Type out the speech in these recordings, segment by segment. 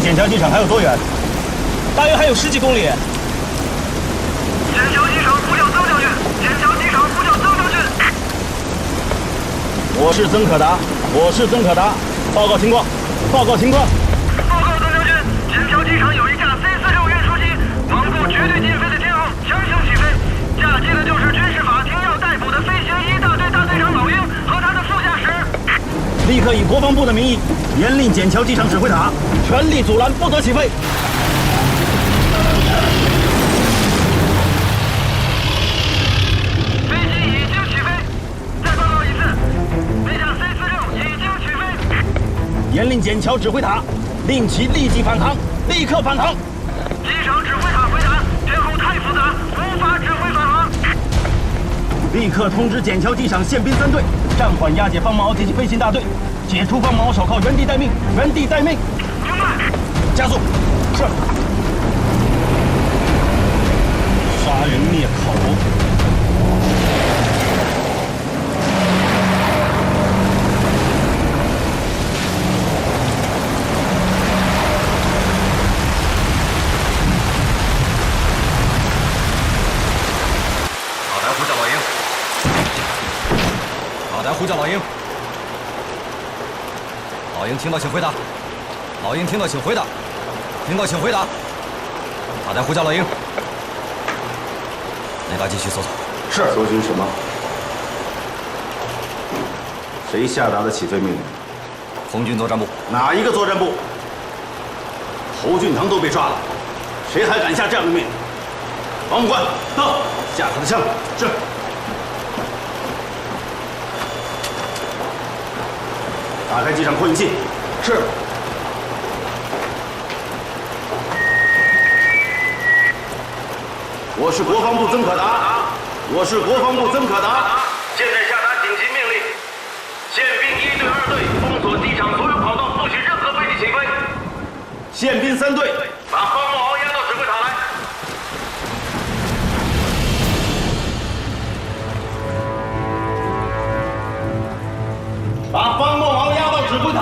笕桥机场还有多远？大约还有10几公里。笕桥机场呼叫曾将军，笕桥机场呼叫曾将军。我是曾可达，报告情况，报告曾将军，笕桥机场有一架 C-46运输机，王部绝对禁飞的天后强行起飞，驾机的就是军事法庭要逮捕的飞行1大队大队长老鹰和他的副驾驶。立刻以国防部的名义严令笕桥机场指挥塔全力阻拦，不得起飞。飞机已经起飞，再报告一次，那架 C-46已经起飞。严令笕桥指挥塔，令其立即返航，立刻返航。机场指挥塔回答：天后太复杂，无法指挥返航。立刻通知笕桥机场宪兵3队暂缓押解方毛及其飞行大队，解除方毛手铐，原地待命，原地待命。明白。加速。是。杀人灭口。塔台呼叫老鹰。老鹰听到请回答。老鹰听到请回答。听到请回答。塔台呼叫老鹰。雷达继续搜索。是。搜寻什么？谁下达的起飞命令？空军作战部。哪一个作战部？侯俊堂都被抓了，谁还敢下这样的命令？王武官，到，下他的枪。是。打开机场扩音器。是。我是国防部曾可达。现在下达紧急命令：宪兵1队、2队封锁机场所有跑道，不许任何飞机起飞。宪兵3队把方茂敖押到指挥塔来。把方茂敖押到指挥塔。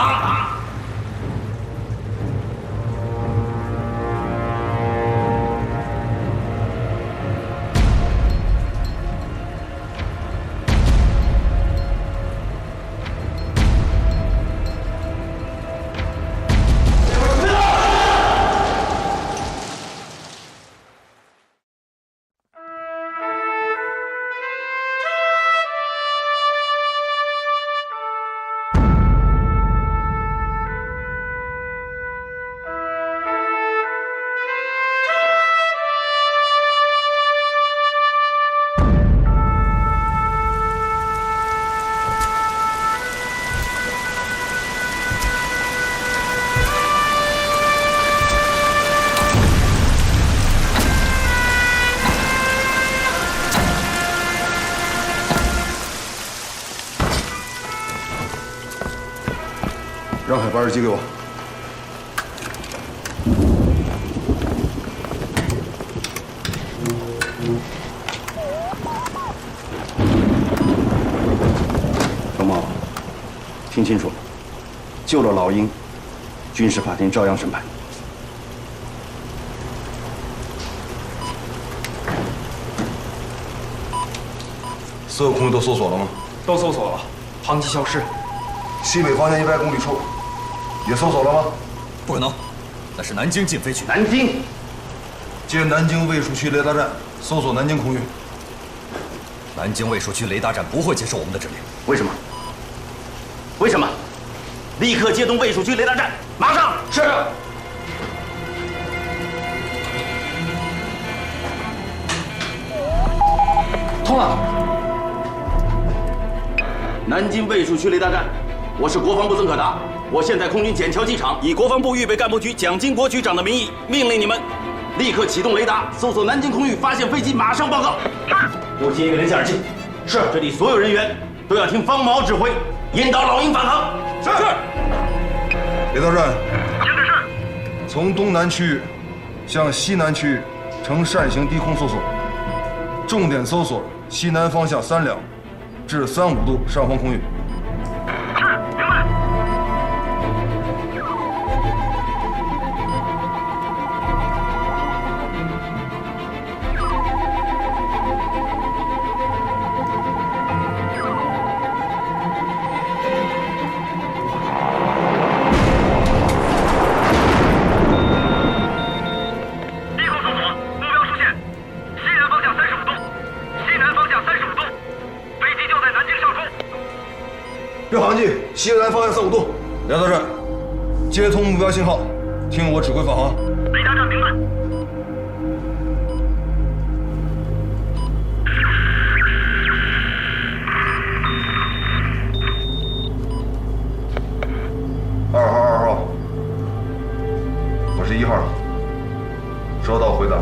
让海把耳机给我。方茂，听清楚了，救了老鹰，军事法庭照样审判。所有空域都搜索了吗？都搜索了，航机消失。西北方向100公里处也搜索了吗？不可能，那是南京禁飞区。南京，借南京卫戍区雷达站搜索南京空域。南京卫戍区雷达站不会接受我们的指令。为什么？为什么？立刻接动卫戍区雷达站，马上！是。通了。南京卫戍区雷达站，我是国防部曾可达。我现在空军笕桥机场，以国防部预备干部局蒋经国局长的名义，命令你们立刻启动雷达，搜索南京空域，发现飞机，马上报告。给我接一个连线耳机。是。这里所有人员都要听方毛指挥，引导老鹰返航。是。雷达站，听指示。从东南区向西南区呈扇形低空搜索，重点搜索西南方向3两至35度上方空域。是，明白。航迹西南方向35度。雷达站，接通目标信号，听我指挥返航。雷达站明白。2号，我是1号，收到，回答。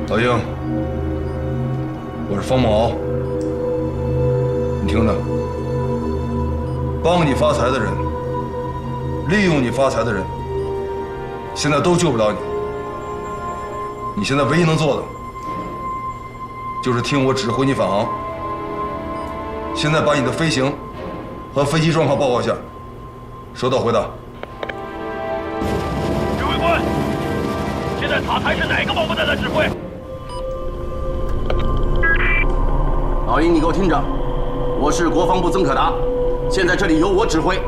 老鹰，我是方某敖，你听着。帮你发财的人，利用你发财的人，现在都救不了你。你现在唯一能做的，就是听我指挥你返航。现在把你的飞行和飞机状况报告一下。收到，回答。指挥官，现在塔台是哪个保护站在指挥？老鹰，你给我听着，我是国防部曾可达。现在这里由我指挥。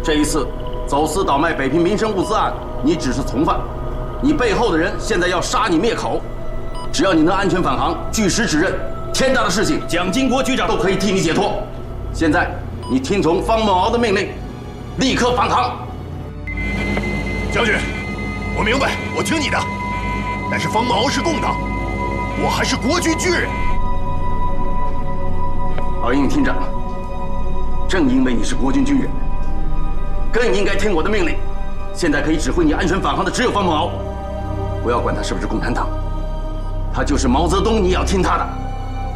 这一次走私倒卖北平民生物资案，你只是从犯，你背后的人现在要杀你灭口。只要你能安全返航，据实指认，天大的事情，蒋经国局长都可以替你解脱。现在你听从方某敖的命令，立刻返航。将军，我明白，我听你的。但是方某敖是共党，我还是国军军人。老鹰，你听着。正因为你是国军军人，更应该听我的命令。现在可以指挥你安全返航的只有方某敖，不要管他是不是共产党，他就是毛泽东，你也要听他的。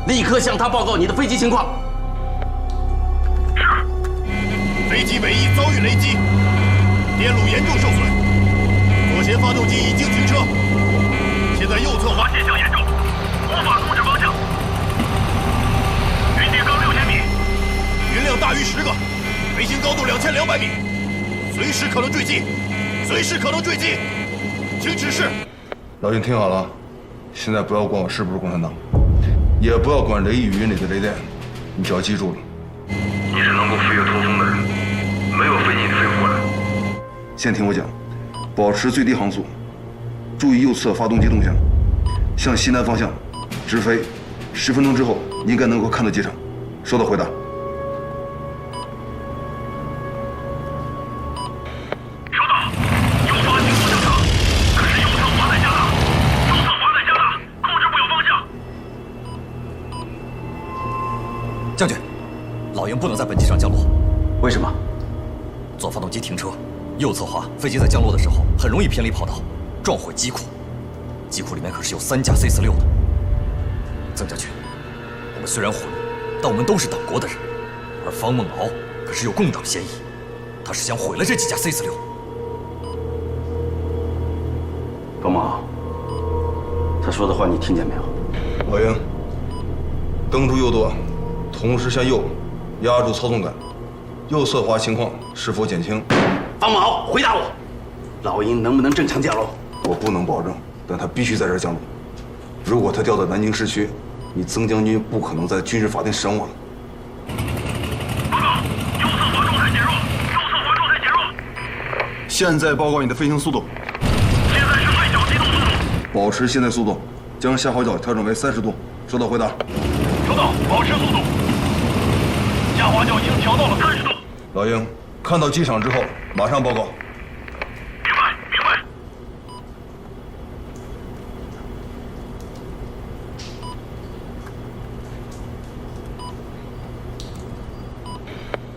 立刻向他报告你的飞机情况。是。飞机尾翼遭遇雷击，电路严重受损，左舷发动机已经停车，现在右侧滑现象严重，无法控制方向。云顶高6000米。云量大于10个，飞行高度2200米，随时可能坠机，随时可能坠机，请指示。老鹰，听好了，现在不要管我是不是共产党，也不要管雷雨云里的雷电，你只要记住了，你是能够飞越通风的人，没有飞机你飞不过来。先听我讲，保持最低航速，注意右侧发动机动向，向西南方向直飞，10分钟之后应该能够看到机场。收到，回答。将军，老鹰不能在本机上降落。为什么？左发动机停车，右侧滑，飞机在降落的时候很容易偏离跑道，撞毁机库。机库里面可是有3架 C-46的。曾将军，我们虽然混，但我们都是党国的人，而方孟敖可是有共党嫌疑，他是想毁了这几架 C-46。方某敖，他说的话你听见没有？老鹰，蹬出右舵，同时向右压住操纵杆，右侧滑情况是否减轻？方某敖，回答我，老鹰能不能正常降落？我不能保证，但他必须在这儿降落。如果他掉到南京市区，你曾将军不可能在军事法庭审我了。报告，右侧滑状态减弱，右侧滑状态减弱。现在报告你的飞行速度。现在是最小机动速度。保持现在速度，将下滑角调整为30度。收到，回答。收到，保持速度。下滑角已经调到了30度。老鹰，看到机场之后马上报告。明白，明白。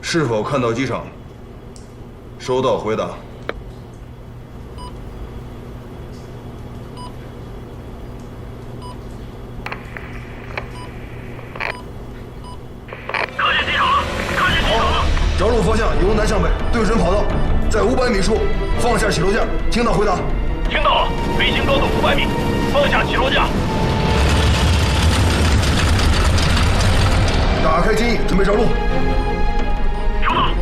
是否看到机场？收到，回答。看见机场了，看见机场了。着陆方向由南向北，对准跑道，在500米处放下起落架。听到，回答。听到了，飞行高度500米，放下起落架。打开襟翼，准备着陆。收到。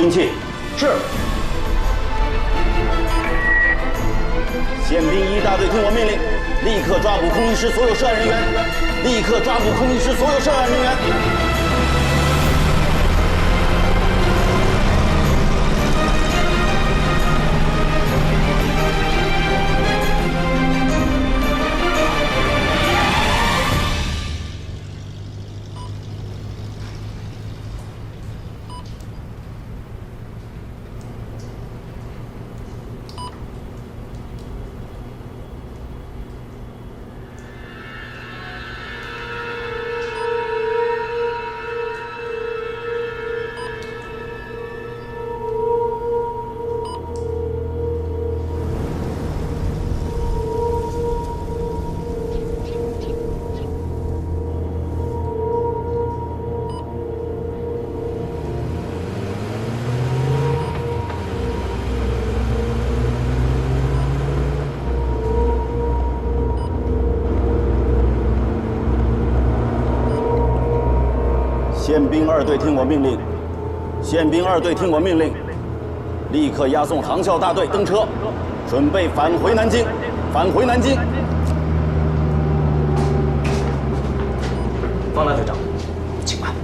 播音器。是。宪兵1大队听我命令，立刻抓捕空运师所有涉案人员！立刻抓捕空运师所有涉案人员！宪兵2队听我命令，宪兵2队听我命令，立刻押送航校大队登车，准备返回南京，返回南京。方大队长，请慢。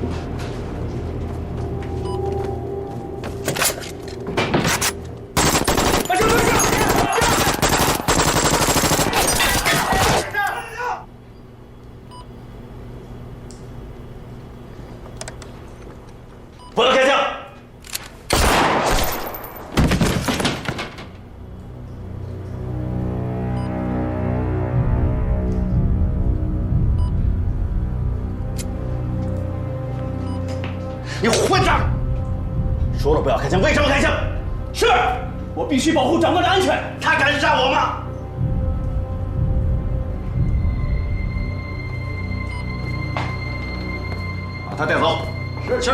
不要开枪！你混账！说了不要开枪，为什么开枪？是我必须保护长官的安全。他敢杀我吗？把他带走。是。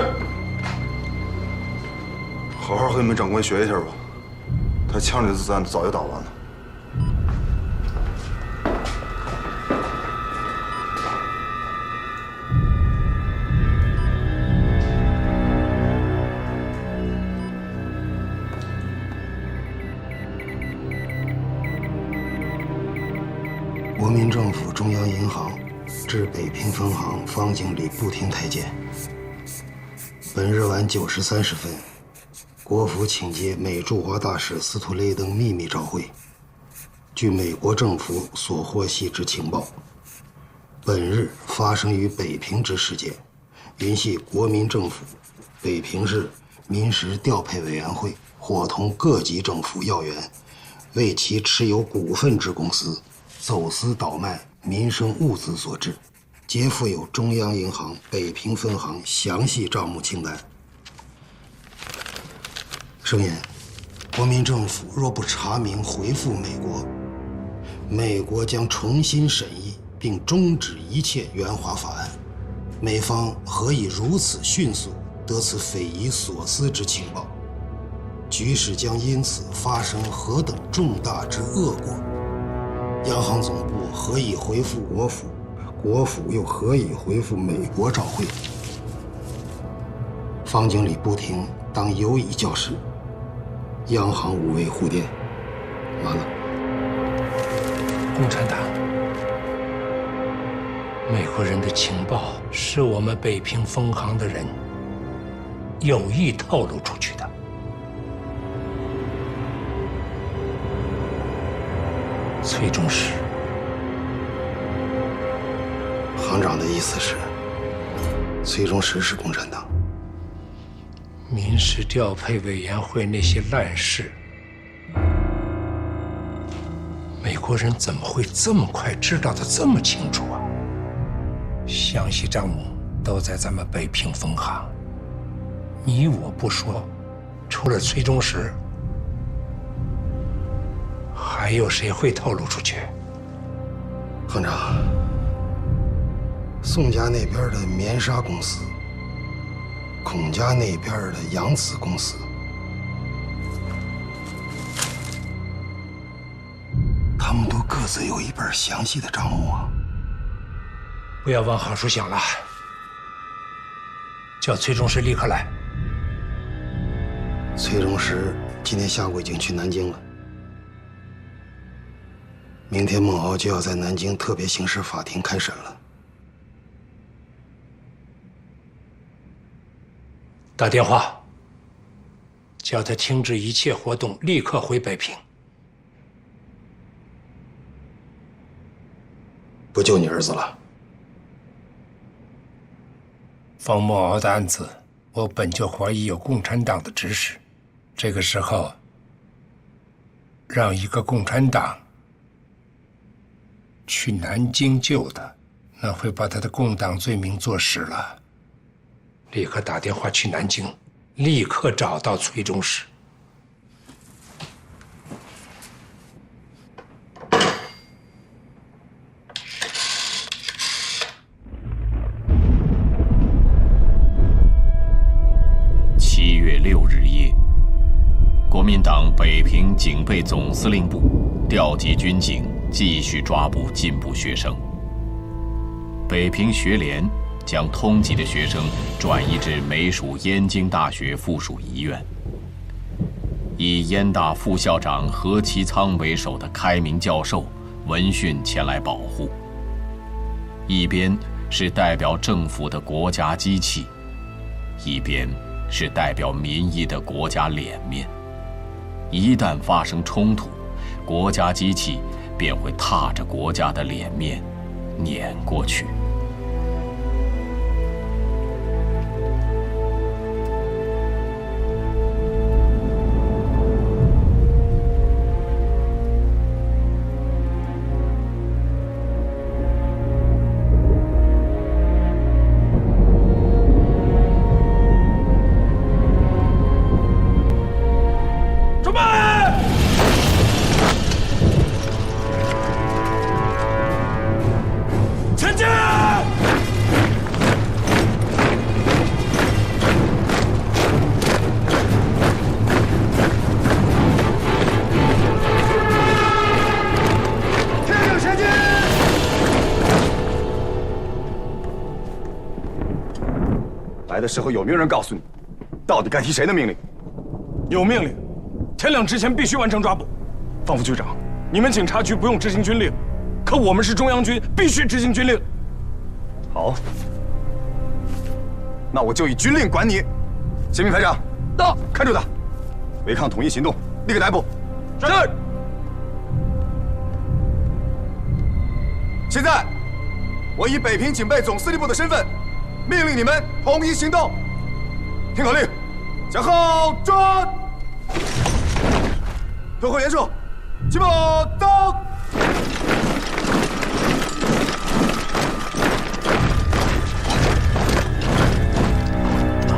好好和你们长官学一下吧，他枪里的子弹早就打完了。国民政府中央银行至北平分行方经理步听太监。本日晚9时30分，国府请接美驻华大使司徒雷登秘密照会。据美国政府所获悉之情报，本日发生于北平之事件，允系国民政府北平市民时调配委员会伙同各级政府要员，为其持有股份之公司走私倒卖民生物资所致，皆附有中央银行北平分行详细账目清单。声言，国民政府若不查明回复美国，美国将重新审议并终止一切援华法案。美方何以如此迅速得此匪夷所思之情报？局势将因此发生何等重大之恶果？央行总部何以回复国府？国府又何以回复美国照会？方经理步听当有以教示。央行无为护电，完了。共产党，美国人的情报是我们北平分行的人有意透露出去的。崔中实，行长的意思是，崔中实是共产党。民事调配委员会那些烂事，美国人怎么会这么快知道得这么清楚啊？详细账目都在咱们北平分行，你我不说，除了崔中实，还有谁会透露出去？行长，宋家那边的棉纱公司，孔家那边的洋瓷公司，他们都各自有一本详细的账目啊。不要往好处想了，叫崔中实立刻来。崔中实今天下午已经去南京了，明天孟敖就要在南京特别刑事法庭开审了。打电话，叫他停止一切活动，立刻回北平。不救你儿子了。方孟敖的案子，我本就怀疑有共产党的指使。这个时候，让一个共产党去南京救他，那会把他的共党罪名坐实了。立刻打电话去南京，立刻找到崔中实。7月6日夜，国民党北平警备总司令部调集军警，继续抓捕进步学生。北平学联将通缉的学生转移至美属燕京大学附属医院，以燕大副校长何其仓为首的开明教授闻讯前来保护。一边是代表政府的国家机器，一边是代表民意的国家脸面。一旦发生冲突，国家机器便会踏着国家的脸面碾过去。来的时候有没有人告诉你，到底该听谁的命令？有命令，天亮之前必须完成抓捕。方副局长，你们警察局不用执行军令，可我们是中央军，必须执行军令。好，那我就以军令管你。宪兵排长，到，看住他，违抗统一行动，立刻逮捕。是。现在，我以北平警备总司令部的身份，命令你们统一行动。听口令，向后转，退后严守，齐步走。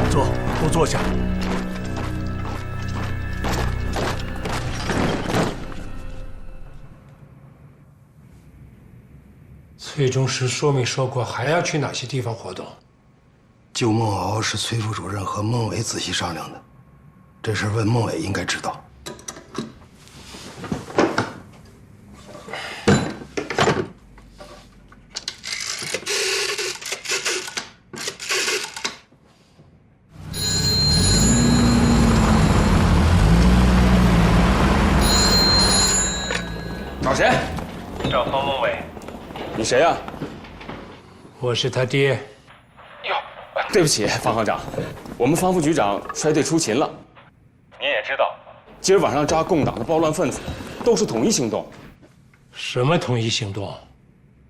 坐，都坐下。崔中实说没说过还要去哪些地方活动？救孟敖是崔副主任和孟伟仔细商量的，这事问孟伟应该知道。找谁？找方孟伟。你谁呀？我是他爹。哟，对不起，方行长，我们方副局长率队出勤了。您也知道，今儿晚上抓共党的暴乱分子，都是统一行动。什么统一行动？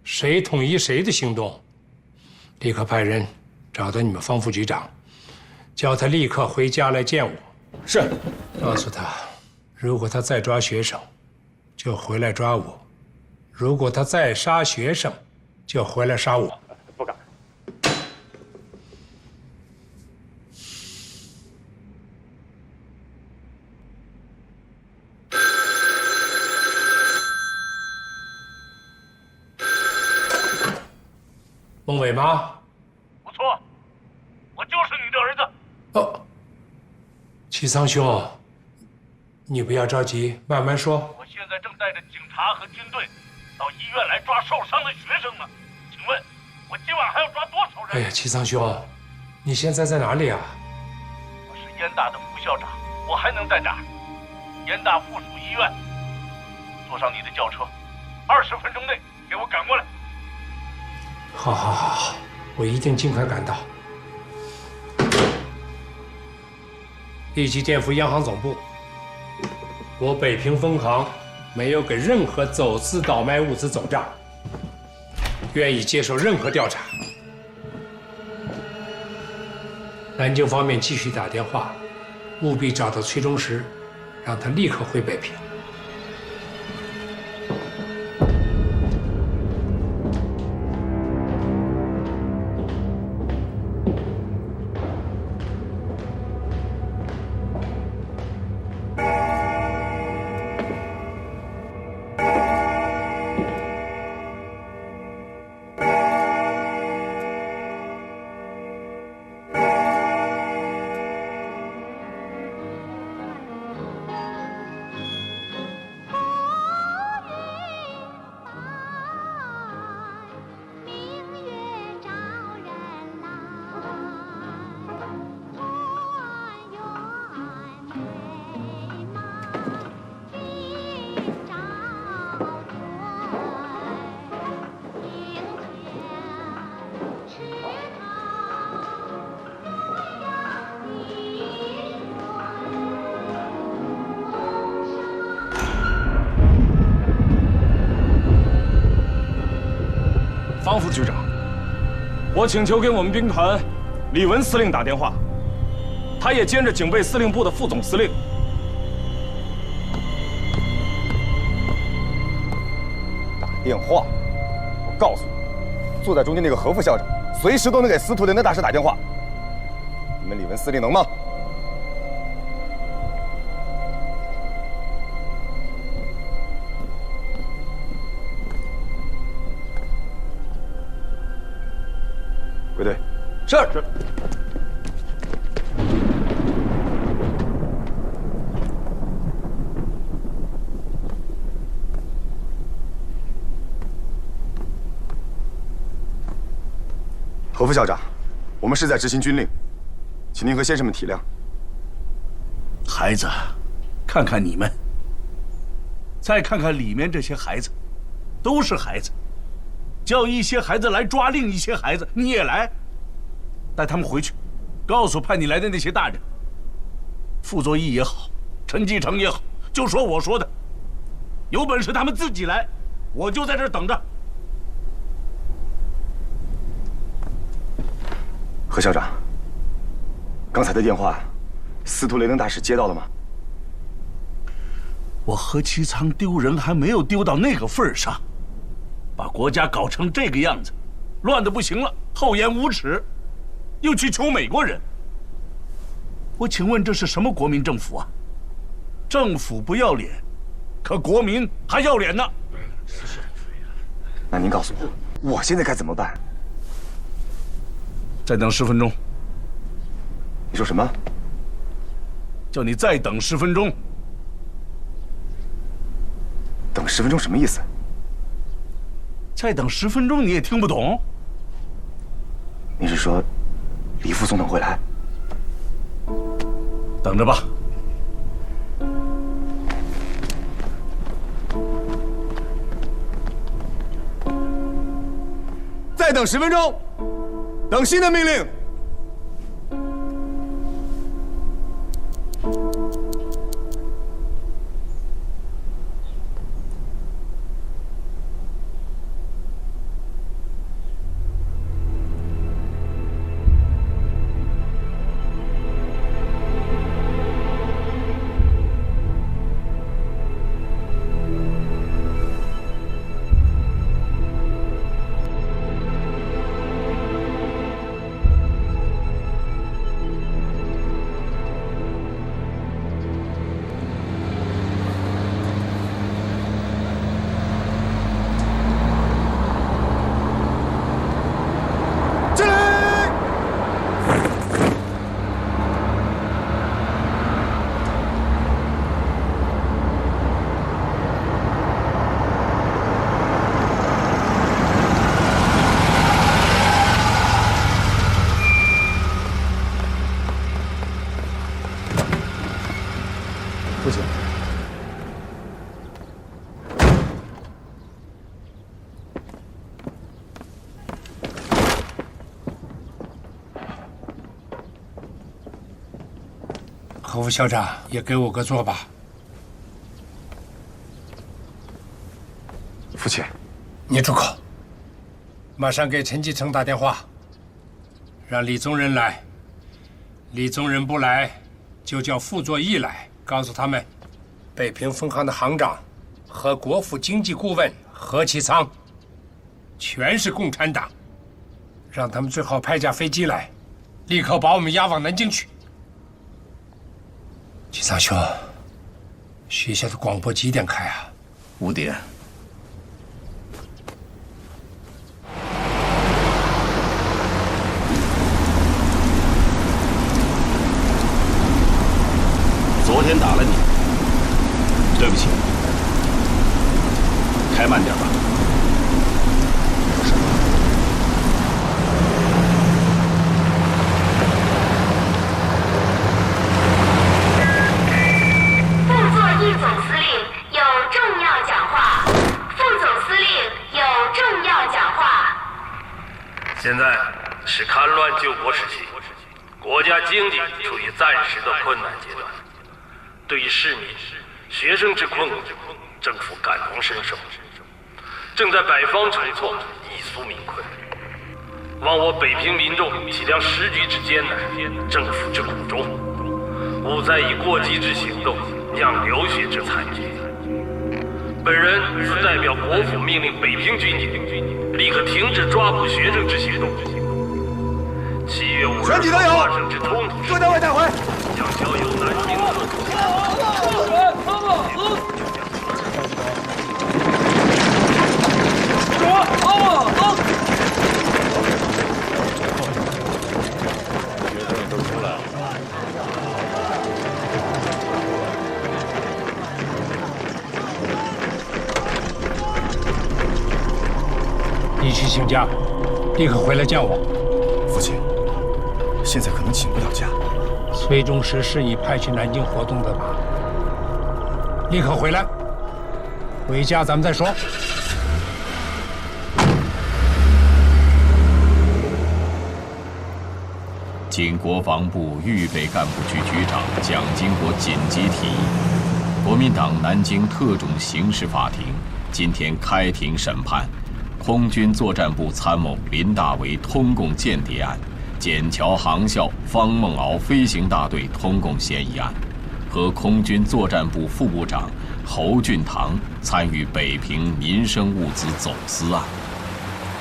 谁统一谁的行动？立刻派人找到你们方副局长，叫他立刻回家来见我。是。告诉他，如果他再抓学生，就回来抓我；如果他再杀学生，就回来杀我。不敢。孟伟吗？不错，我就是你的儿子。哦，齐桑兄，你不要着急，慢慢说。我现在正带着警察和军队到医院来抓受伤的学生呢。请问，我今晚还要抓多少人？哎呀，齐桑兄，你现在在哪里啊？我是燕大的副校长，我还能在哪儿？严大附属医院。坐上你的轿车，20分钟内给我赶过来。好，我一定尽快赶到。立即电赴央行总部。我北平分行没有给任何走私倒卖物资走账，愿意接受任何调查。南京方面继续打电话，务必找到崔中石，让他立刻回北平。方副局长，我请求给我们兵团李文司令打电话，他也兼着警备司令部的副总司令。打电话？我告诉你，坐在中间那个何副校长，随时都能给司徒连德大师打电话。你们李文司令能吗？归队。是。何副校长，我们是在执行军令，请您和先生们体谅。孩子，看看你们，再看看里面这些孩子，都是孩子。叫一些孩子来抓另一些孩子，你也来，带他们回去，告诉派你来的那些大人，傅作义也好，陈继承也好，就说我说的，有本事他们自己来，我就在这儿等着。何校长，刚才的电话，司徒雷登大使接到了吗？我何其仓丢人还没有丢到那个份儿上。把国家搞成这个样子，乱得不行了，厚颜无耻，又去求美国人。我请问这是什么国民政府啊？政府不要脸，可国民还要脸呢。是。那您告诉我，我现在该怎么办？再等10分钟。你说什么？叫你再等10分钟。等10分钟什么意思？再等10分钟你也听不懂？你是说李副总统会来？等着吧。再等10分钟，等新的命令。何副校长也给我个座吧。父亲，你住口！马上给陈继承打电话，让李宗仁来。李宗仁不来，就叫傅作义来，告诉他们，北平分行的行长和国府经济顾问何其仓，全是共产党，让他们最好派架飞机来，立刻把我们押往南京去。齐仓兄，学校的广播几点开啊？5点。昨天打了你，对不起，开慢点吧。副作义总司令有重要讲话。副总司令有重要讲话。现在是戡乱救国时期，国家经济处于暂时的困难阶段。对于市民、学生之困苦，政府感同身受，正在百方筹措，以纾民困。望我北平民众体谅时局之艰难，政府之苦衷，勿再以过激之行动酿流血之惨剧。本人自代表国府命令北平军警立刻停止抓捕学生之行动。7月5日发生之冲突，各单位带回。将交由南京你去请假，立刻回来见我。父亲，现在可能请不了假。崔中实是你派去南京活动的吧？立刻回来，回家咱们再说。经国防部预备干部局局长蒋经国紧急提议，国民党南京特种刑事法庭今天开庭审判空军作战部参谋林大为通共间谍案、笕桥航校方梦敖飞行大队通共嫌疑案和空军作战部副部长侯俊堂参与北平民生物资走私案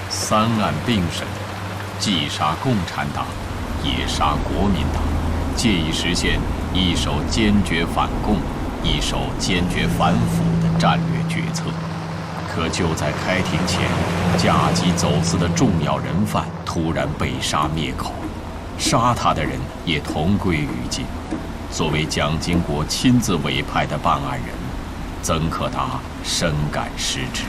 ，3案并审，既杀共产党，也杀国民党，借以实现一手坚决反共、一手坚决反腐的战略决策。可就在开庭前，甲级走私的重要人犯突然被杀灭口，杀他的人也同归于尽。作为蒋经国亲自委派的办案人，曾可达深感失职。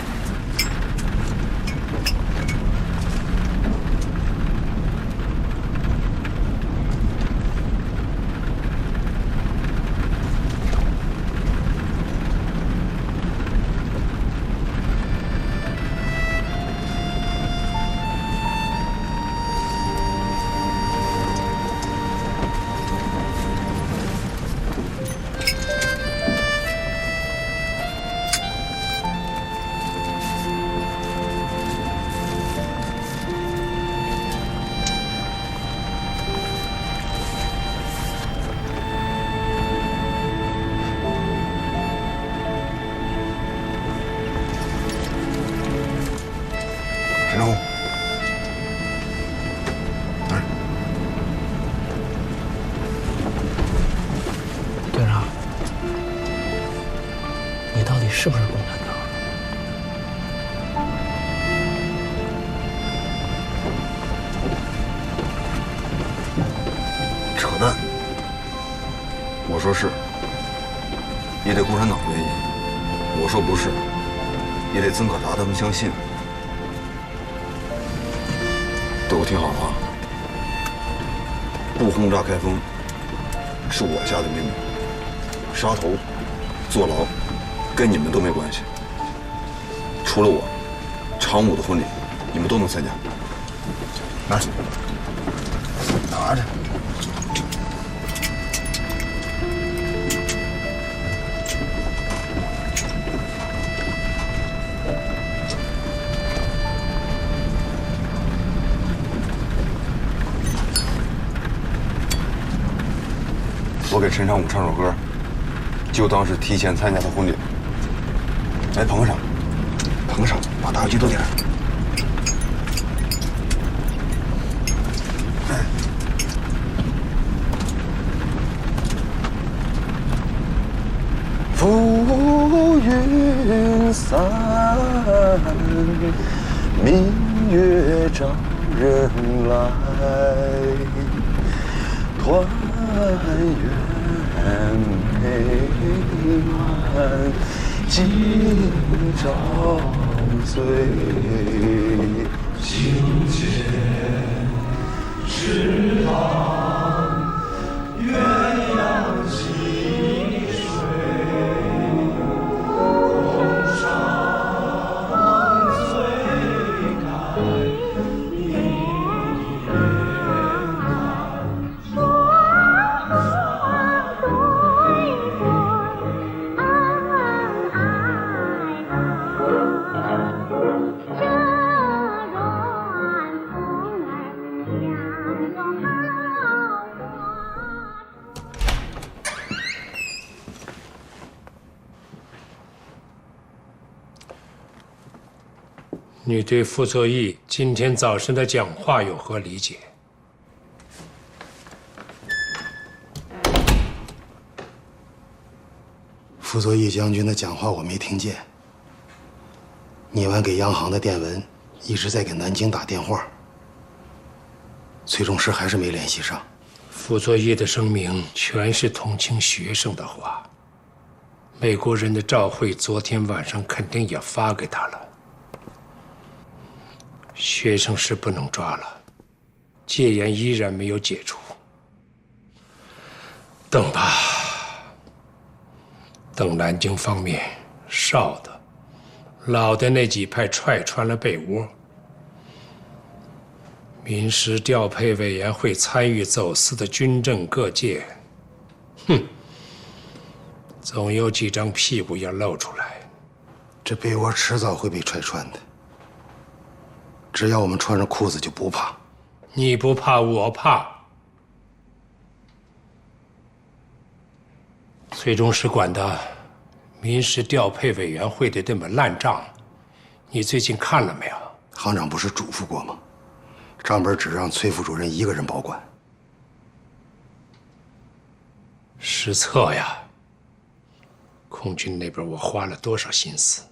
是不是共产党？扯淡！我说是，也得共产党愿意；我说不是，也得曾可达他们相信。都给我听好了啊！不轰炸开封是我下的命令，杀头、坐牢。跟你们都没关系，除了我，常武的婚礼，你们都能参加。拿着，拿着。陈长武唱首歌，就当是提前参加他婚礼。来，捧上，捧上，把大局都点。浮云散，明月照人来。团圆美满，今朝醉。清泉池塘，鸳鸯戏水。空山翠开，一你对傅作义今天早晨的讲话有何理解？傅作义将军的讲话我没听见。聂完给央行的电文一直在给南京打电话，崔中实还是没联系上。傅作义的声明全是同情学生的话。美国人的照会昨天晚上肯定也发给他了。学生是不能抓了，戒严依然没有解除。等吧，等南京方面少的、老的那几派踹穿了被窝，民事调配委员会参与走私的军政各界，总有几张屁股要露出来。这被窝迟早会被踹穿的。只要我们穿上裤子就不怕。你不怕，我怕。崔中实管的民事调配委员会的这本烂账，你最近看了没有？行长不是嘱咐过吗？账本只让崔副主任一个人保管。失策呀！空军那边我花了多少心思，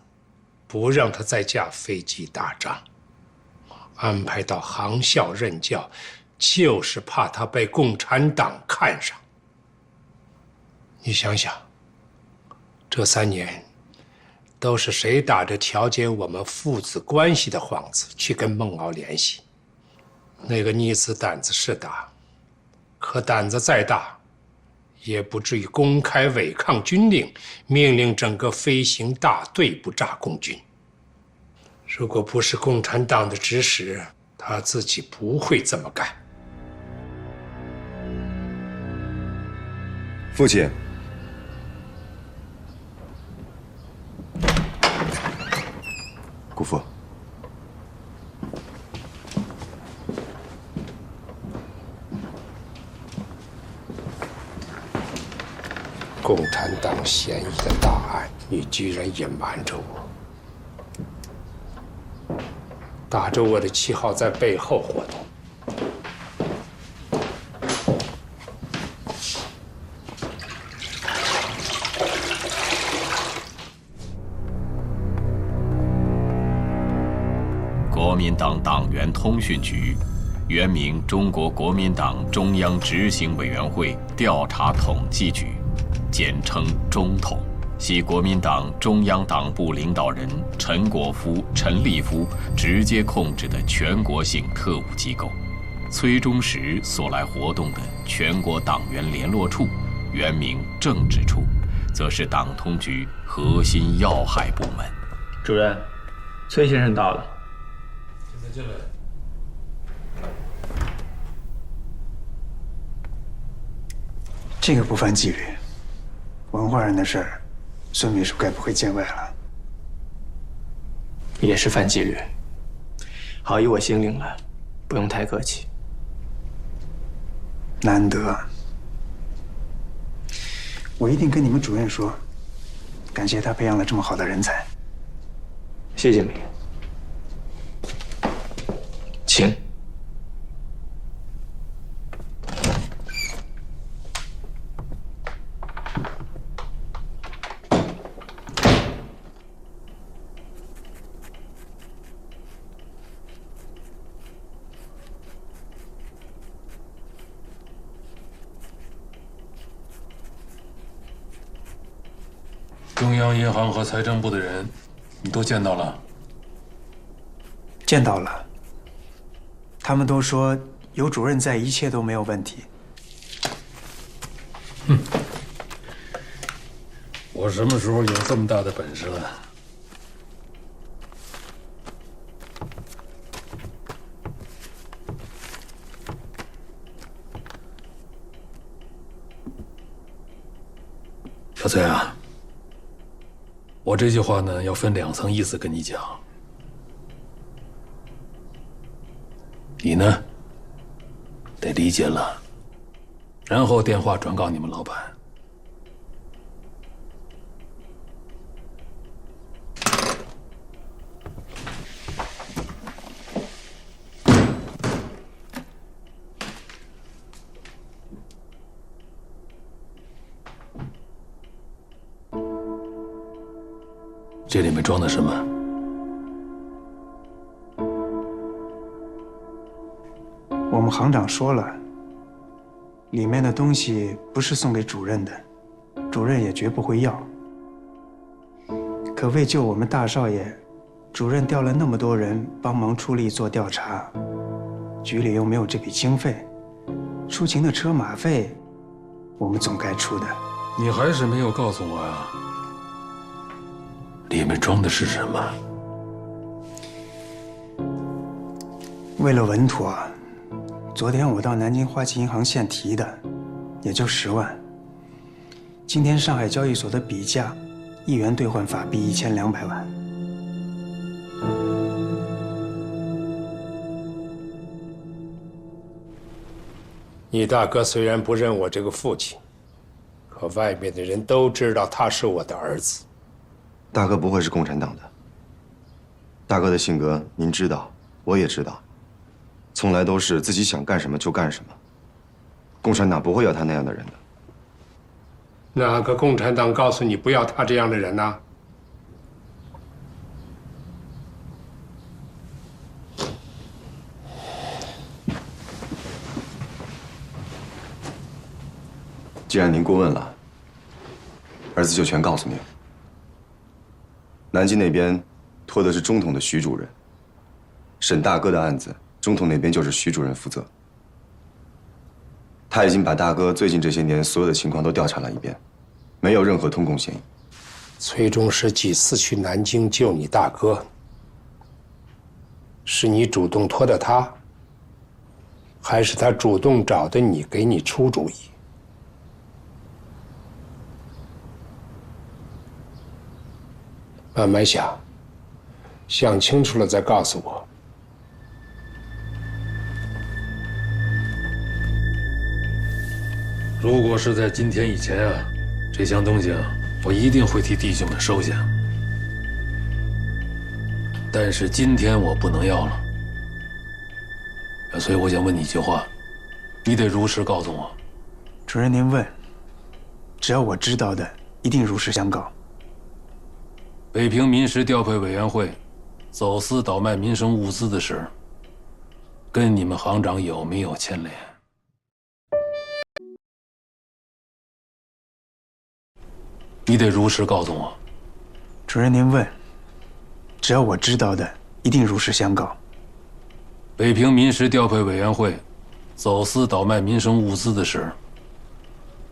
不让他再架飞机打仗。安排到航校任教，就是怕他被共产党看上。你想想，这3年，都是谁打着调解我们父子关系的幌子去跟孟敖联系？那个逆子胆子是大，可胆子再大，也不至于公开违抗军令，命令整个飞行大队不炸共军。如果不是共产党的指使，他自己不会这么干。父亲，姑父，共产党嫌疑的大案，你居然隐瞒着我。打着我的旗号在背后活动，国民党党员通讯局，原名中国国民党中央执行委员会调查统计局，简称中统。系国民党中央党部领导人陈果夫、陈立夫直接控制的全国性特务机构。崔中实所来活动的全国党员联络处，原名政治处，则是党通局核心要害部门。主任，崔先生到了。进来。这个不犯纪律，文化人的事儿。孙秘书该不会见外了？也是犯纪律。好意我心领了，不用太客气。难得。我一定跟你们主任说，感谢他培养了这么好的人才。谢经理，请。中央银行和财政部的人，你都见到了？见到了，他们都说有主任在，一切都没有问题。我什么时候有这么大的本事了？小崔啊，我这句话呢，要分2层意思跟你讲。你呢，得理解了，然后电话转告你们老板。这里面装的什么？我们行长说了，里面的东西不是送给主任的，主任也绝不会要。可为救我们大少爷，主任调了那么多人帮忙出力做调查，局里又没有这笔经费，出勤的车马费，我们总该出的。你还是没有告诉我呀？里面装的是什么？为了稳妥，昨天我到南京花旗银行现提的，也就10万。今天上海交易所的比价，1元兑换法币1200万。你大哥虽然不认我这个父亲，可外面的人都知道他是我的儿子。大哥不会是共产党的。大哥的性格您知道，我也知道，从来都是自己想干什么就干什么。共产党不会要他那样的人的。哪个共产党告诉你不要他这样的人呢？既然您过问了，儿子就全告诉您了。南京那边托的是中统的徐主任，沈大哥的案子，中统那边就是徐主任负责。他已经把大哥最近这些年所有的情况都调查了一遍，没有任何通共嫌疑。崔中实几次去南京救你大哥，是你主动托的他，还是他主动找的你给你出主意？慢慢想，想清楚了再告诉我。如果是在今天以前啊，这箱东西啊，我一定会替弟兄们收下。但是今天我不能要了，所以我想问你一句话，你得如实告诉我。主任您问，只要我知道的，一定如实相告。北平民时调配委员会走私倒卖民生物资的事，跟你们行长有没有牵连？你得如实告诉我。主任您问，只要我知道的，一定如实相告。北平民时调配委员会走私倒卖民生物资的事，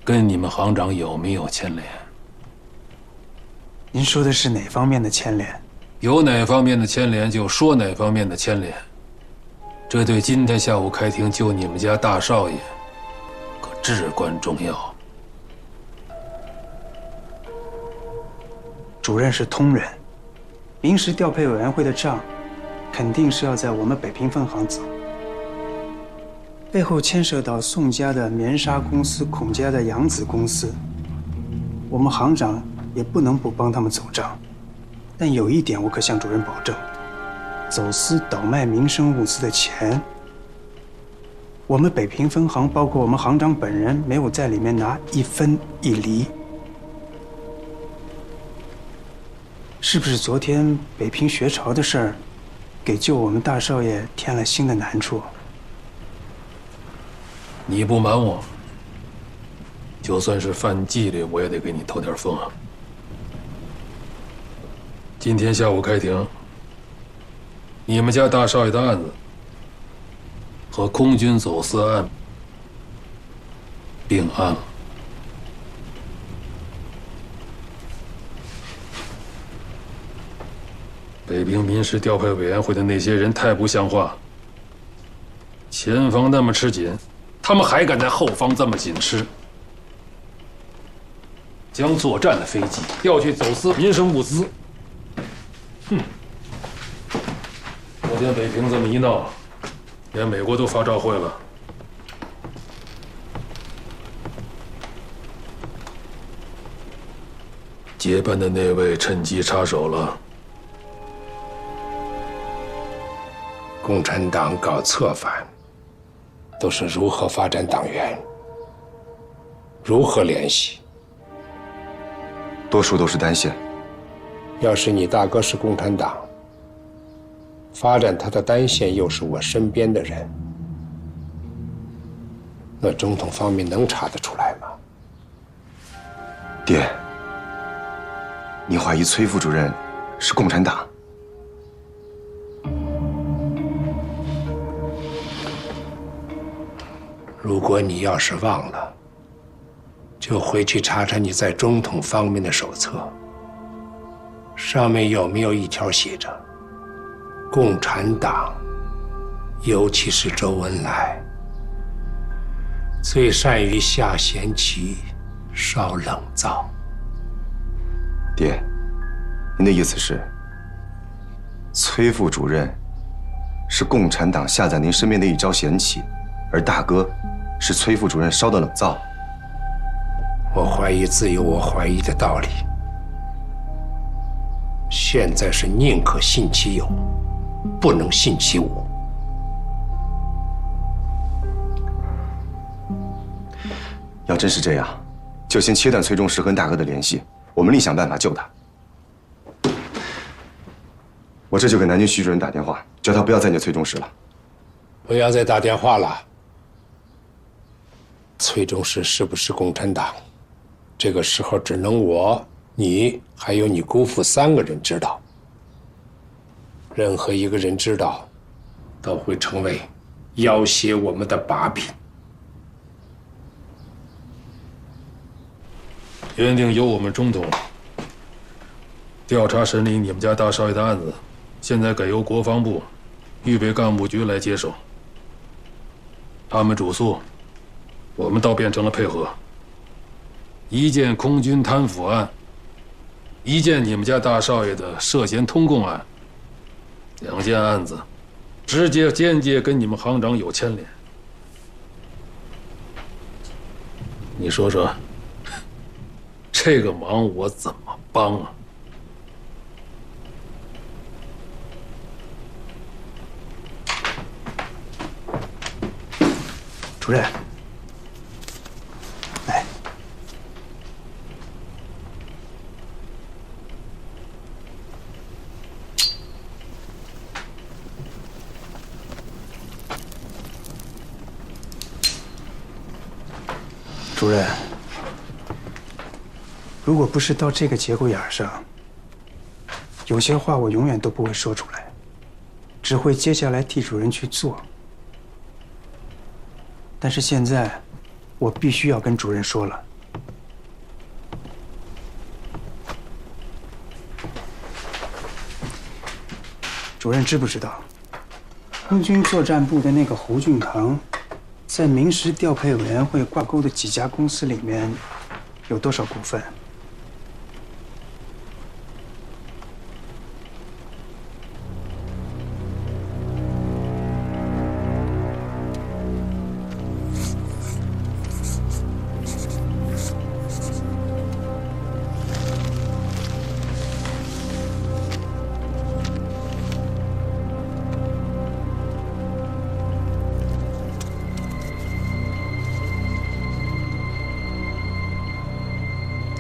跟你们行长有没有牵连？您说的是哪方面的牵连？有哪方面的牵连就说哪方面的牵连，这对今天下午开庭救你们家大少爷可至关重要。主任是通人，民时调配委员会的账，肯定是要在我们北平分行走。背后牵涉到宋家的棉纱公司、孔家的洋子公司，我们行长也不能不帮他们走账。但有一点我可向主任保证：走私倒卖民生物资的钱，我们北平分行包括我们行长本人没有在里面拿一分一厘。是不是昨天北平学潮的事儿，给救我们大少爷添了新的难处？你不瞒我，就算是犯纪律，我也得给你透点风啊。今天下午开庭，你们家大少爷的案子和空军走私案并案了。北平民事调配委员会的那些人太不像话，前方那么吃紧，他们还敢在后方这么紧吃，将作战的飞机调去走私民生物资。哼！昨天北平这么一闹，连美国都发照会了。接班的那位趁机插手了。共产党搞策反，都是如何发展党员，如何联系？多数都是单线。要是你大哥是共产党，发展他的单线又是我身边的人，那中统方面能查得出来吗？爹，你怀疑崔副主任是共产党？如果你要是忘了，就回去查查你在中统方面的手册，上面有没有一条写着共产党，尤其是周恩来，最善于下贤棋，烧冷灶。爹，您的意思是，崔副主任是共产党下在您身边的一招贤棋，而大哥是崔副主任烧的冷灶？我怀疑自有我怀疑的道理。现在是宁可信其有，不能信其无。要真是这样，就先切断崔中石和大哥的联系，我们另想办法救他。我这就给南京徐主任打电话，叫他不要再念崔中石了。不要再打电话了。崔中石是不是共产党？这个时候只能我、你还有你姑父3个人知道。任何一个人知道，都会成为要挟我们的把柄。原定由我们中统调查审理你们家大少爷的案子，现在改由国防部预备干部局来接手。他们主诉，我们倒变成了配合。一件空军贪腐案，一件你们家大少爷的涉嫌通共案，2件案子，直接间接跟你们行长有牵连。你说说，这个忙我怎么帮啊？主任，来，主任，如果不是到这个节骨眼上，有些话我永远都不会说出来，只会接下来替主任去做。但是现在，我必须要跟主任说了。主任知不知道，空军作战部的那个胡俊堂，在民时调配委员会挂钩的几家公司里面，有多少股份？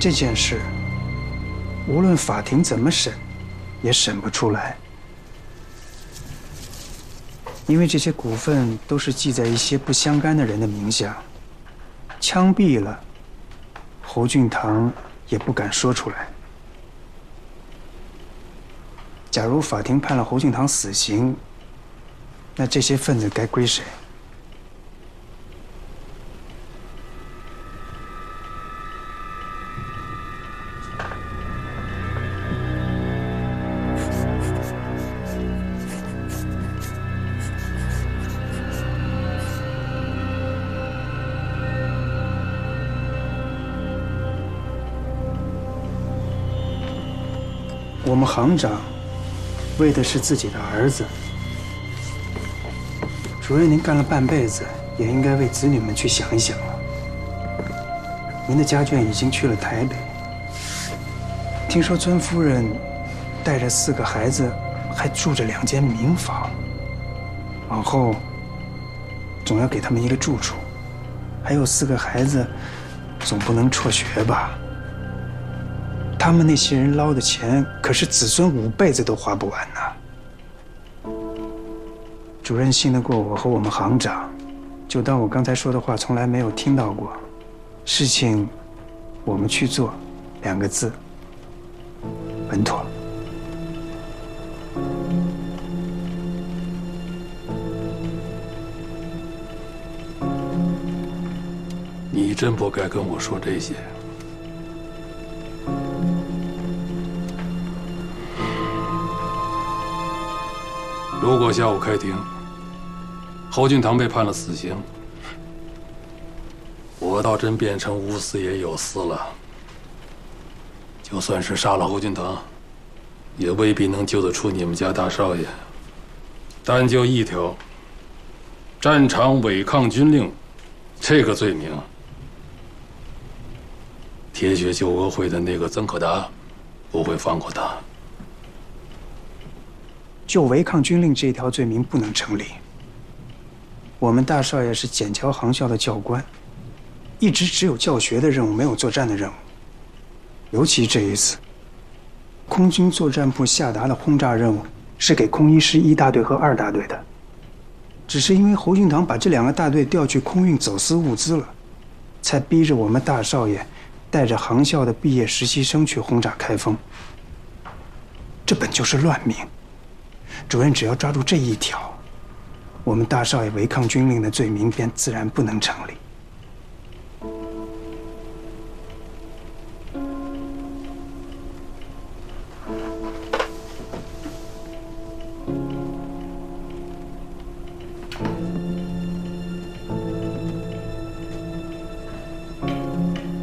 这件事，无论法庭怎么审，也审不出来，因为这些股份都是记在一些不相干的人的名下。枪毙了，侯俊堂也不敢说出来。假如法庭判了侯俊堂死刑，那这些份子该归谁？我们行长为的是自己的儿子。主任，您干了半辈子，也应该为子女们去想一想了。您的家眷已经去了台北，听说尊夫人带着4个孩子，还住着2间民房。往后总要给他们一个住处，还有4个孩子，总不能辍学吧？他们那些人捞的钱，可是子孙5辈子都花不完呐。主任信得过我和我们行长，就当我刚才说的话从来没有听到过。事情我们去做，2个字，稳妥。你真不该跟我说这些。如果下午开庭，侯俊堂被判了死刑，我倒真变成无私也有私了。就算是杀了侯俊堂，也未必能救得出你们家大少爷。单就一条战场违抗军令这个罪名，铁血救国会的那个曾可达不会放过他。就违抗军令这条罪名不能成立。我们大少爷是笕桥航校的教官，一直只有教学的任务，没有作战的任务。尤其这一次，空军作战部下达的轰炸任务是给空一师1大队和2大队的，只是因为侯俊堂把这2个大队调去空运走私物资了，才逼着我们大少爷带着航校的毕业实习生去轰炸开封。这本就是乱命。主任只要抓住这一条，我们大少爷违抗军令的罪名便自然不能成立。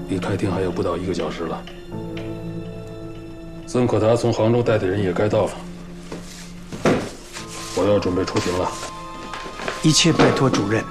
离开庭还有不到1个小时了，曾可达从杭州带的人也该到了。我要准备出庭了，一切拜托主任。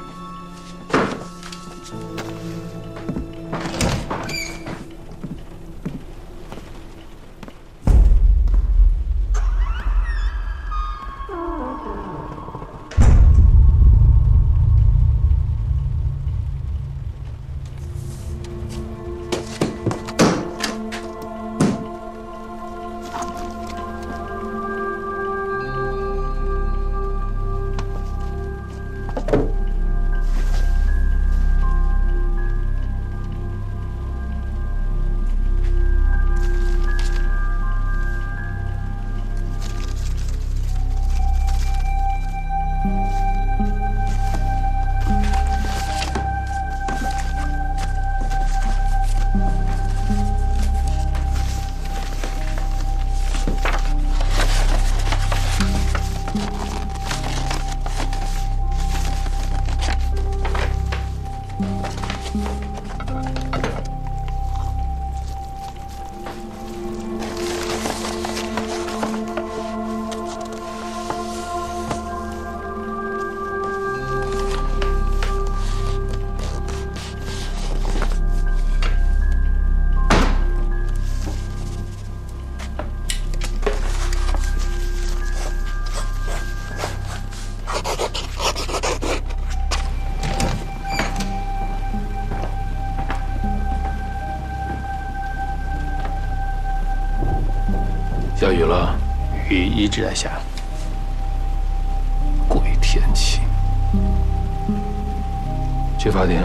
下雨了，雨一直在下。鬼天气。去法庭。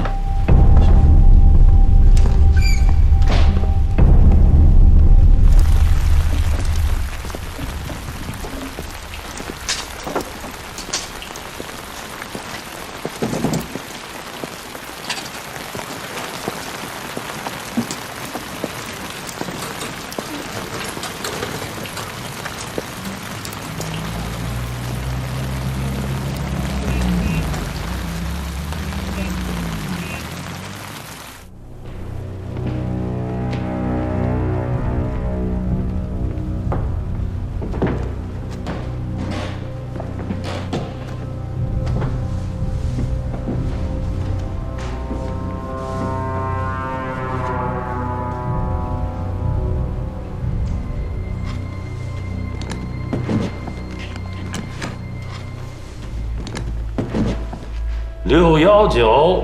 619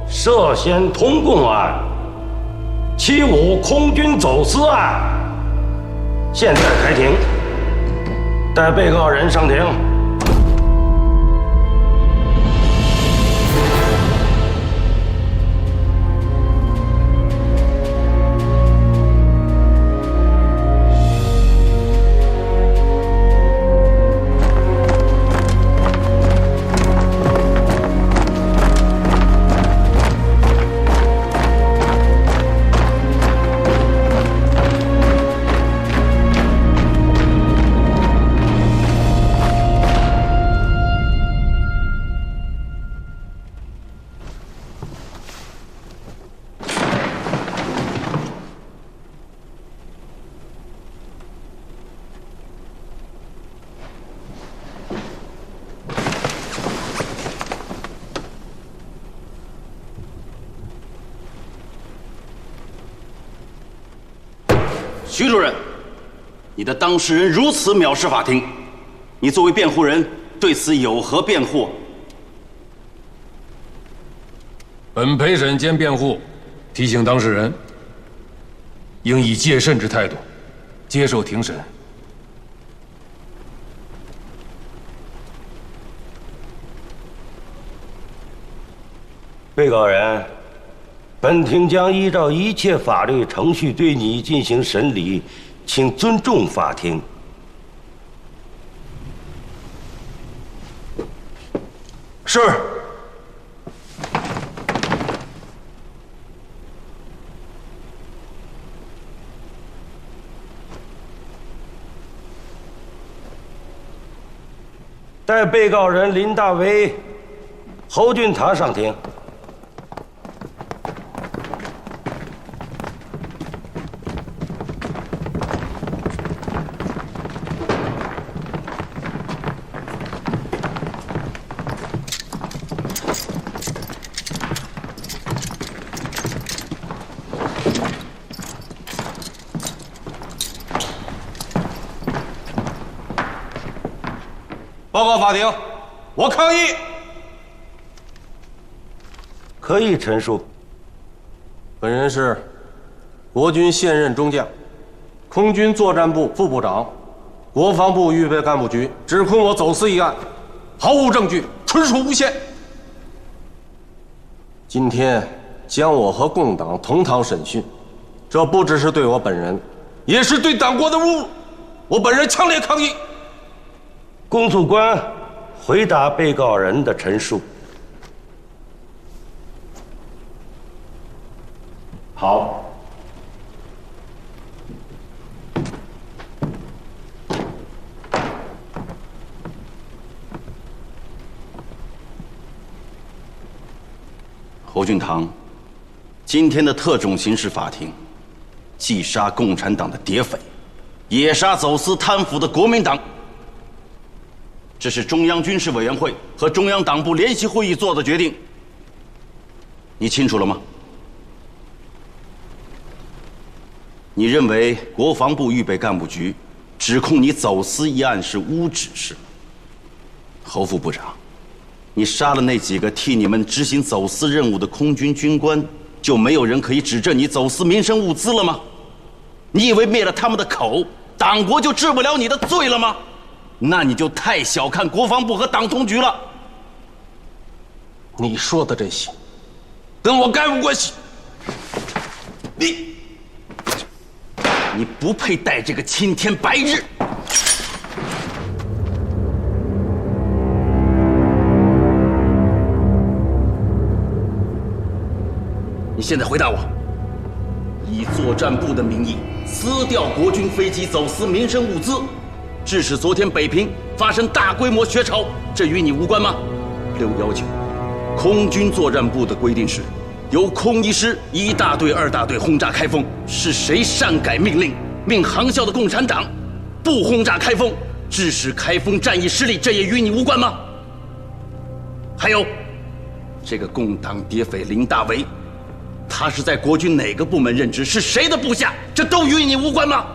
涉嫌通共案，75空军走私案，现在开庭，带被告人上庭。徐主任，你的当事人如此藐视法庭，你作为辩护人对此有何辩护？本陪审兼辩护提醒当事人，应以戒慎之态度接受庭审。被告人，本庭将依照一切法律程序对你进行审理，请尊重法庭。是。带被告人林大为、侯俊堂上庭。报告法庭，我抗议。可以陈述。本人是国军现任中将，空军作战部副部长，国防部预备干部局指控我走私一案，毫无证据，纯属诬陷。今天将我和共党同堂审讯，这不只是对我本人，也是对党国的侮辱。我本人强烈抗议。公诉官回答被告人的陈述。好。侯俊堂，今天的特种刑事法庭，既杀共产党的谍匪，也杀走私贪腐的国民党。这是中央军事委员会和中央党部联席会议做的决定，你清楚了吗？你认为国防部预备干部局指控你走私一案是诬指是吗？侯副部长，你杀了那几个替你们执行走私任务的空军军官，就没有人可以指证你走私民生物资了吗？你以为灭了他们的口，党国就治不了你的罪了吗？那你就太小看国防部和党通局了。你说的这些，跟我概无关系。你不配带这个青天白日。你现在回答我，以作战部的名义撕掉国军飞机走私民生物资，致使昨天北平发生大规模学潮，这与你无关吗？619，空军作战部的规定是，由空一师1大队、2大队轰炸开封，是谁擅改命令，命航校的共产党不轰炸开封，致使开封战役失利，这也与你无关吗？还有，这个共党谍匪林大为，他是在国军哪个部门任职？是谁的部下？这都与你无关吗？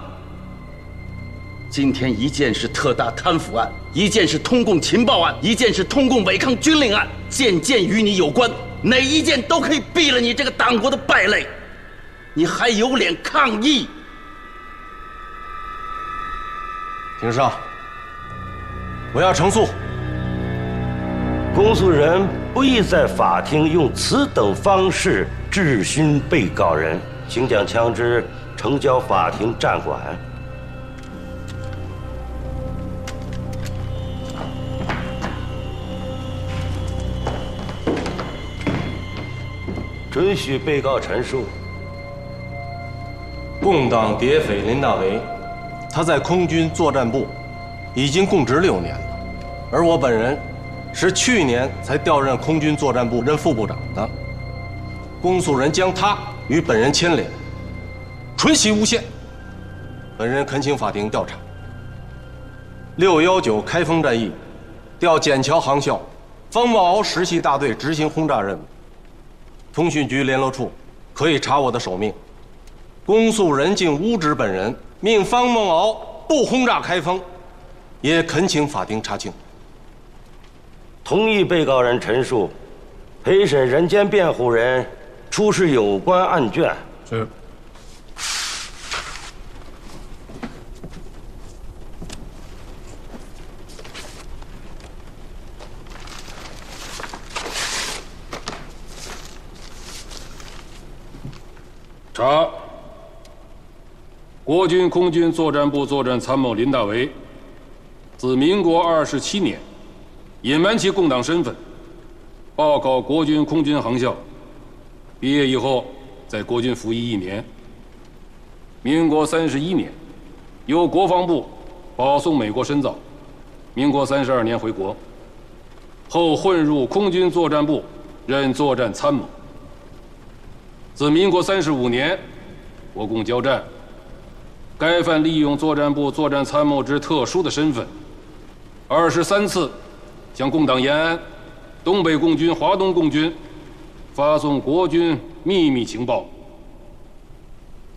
今天一件是特大贪腐案，一件是通共情报案，一件是通共违抗军令案，件件与你有关，哪一件都可以毙了你这个党国的败类，你还有脸抗议？庭上，我要陈述。公诉人不宜在法庭用此等方式质询被告人，请将枪支呈交法庭暂管。准许被告陈述。共党谍匪林大为，他在空军作战部已经供职6年了，而我本人是去年才调任空军作战部任副部长的。公诉人将他与本人牵连，纯系诬陷。本人恳请法庭调查。619开封战役，调笕桥航校方茂敖实系大队执行轰炸任务。通讯局联络处可以查我的手命。公诉人竟诬指本人命方茂敖不轰炸开封，也恳请法庭查清。同意被告人陈述，陪审人兼辩护人出示有关案卷。是。查。国军空军作战部作战参谋林大为，自民国27年，隐瞒其共党身份，报考国军空军航校，毕业以后在国军服役1年。民国31年，由国防部保送美国深造，民国32年回国，后混入空军作战部，任作战参谋。自民国35年，国共交战，该犯利用作战部作战参谋之特殊的身份，23次向共党延安、东北共军、华东共军发送国军秘密情报。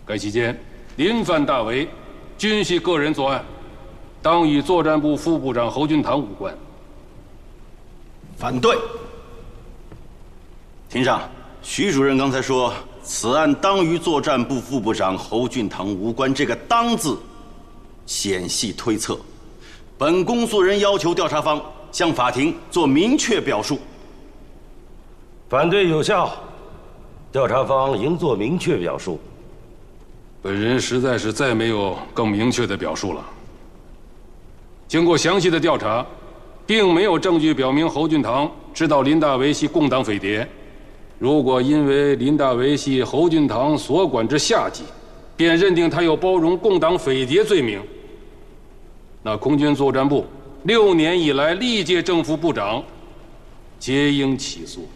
该期间，林犯大为均系个人作案，当与作战部副部长侯俊堂无关。反对。庭上，徐主任刚才说此案当与作战部副部长侯俊堂无关，这个“当”字显系推测。本公诉人要求调查方向法庭做明确表述。反对有效，调查方应做明确表述。本人实在是再没有更明确的表述了。经过详细的调查，并没有证据表明侯俊堂知道林大为系共党匪谍。如果因为林大为系侯俊堂所管之下级，便认定他有包容共党匪谍罪名，那空军作战部6年以来历届正副部长皆应起诉。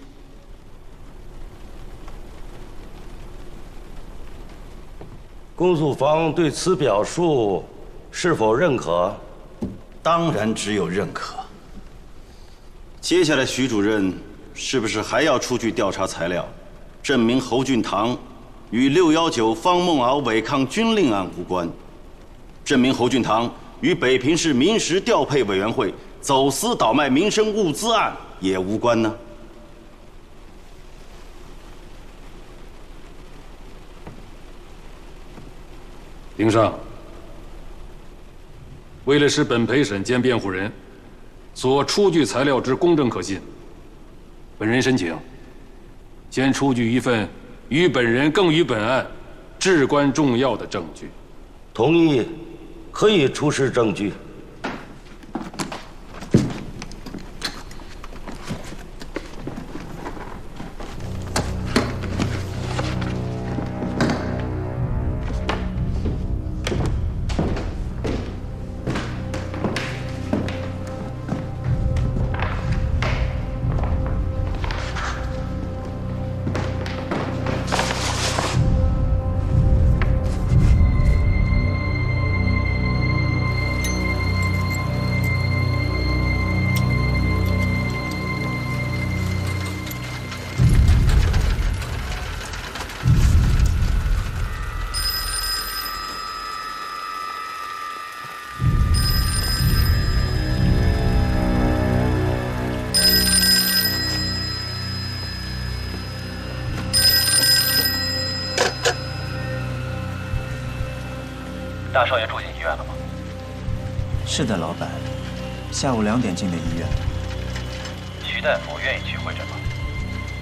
公诉方对此表述是否认可？当然只有认可。接下来，徐主任是不是还要出具调查材料，证明侯俊堂与619方孟敖违抗军令案无关，证明侯俊堂与北平市民时调配委员会走私倒卖民生物资案也无关呢？庭上，为了使本陪审兼辩护人所出具材料之公正可信，本人申请先出具一份与本人更与本案至关重要的证据。同意，可以出示证据。大少爷住进医院了吗？是的，老板。下午2点进的医院。徐大夫愿意去会诊吗？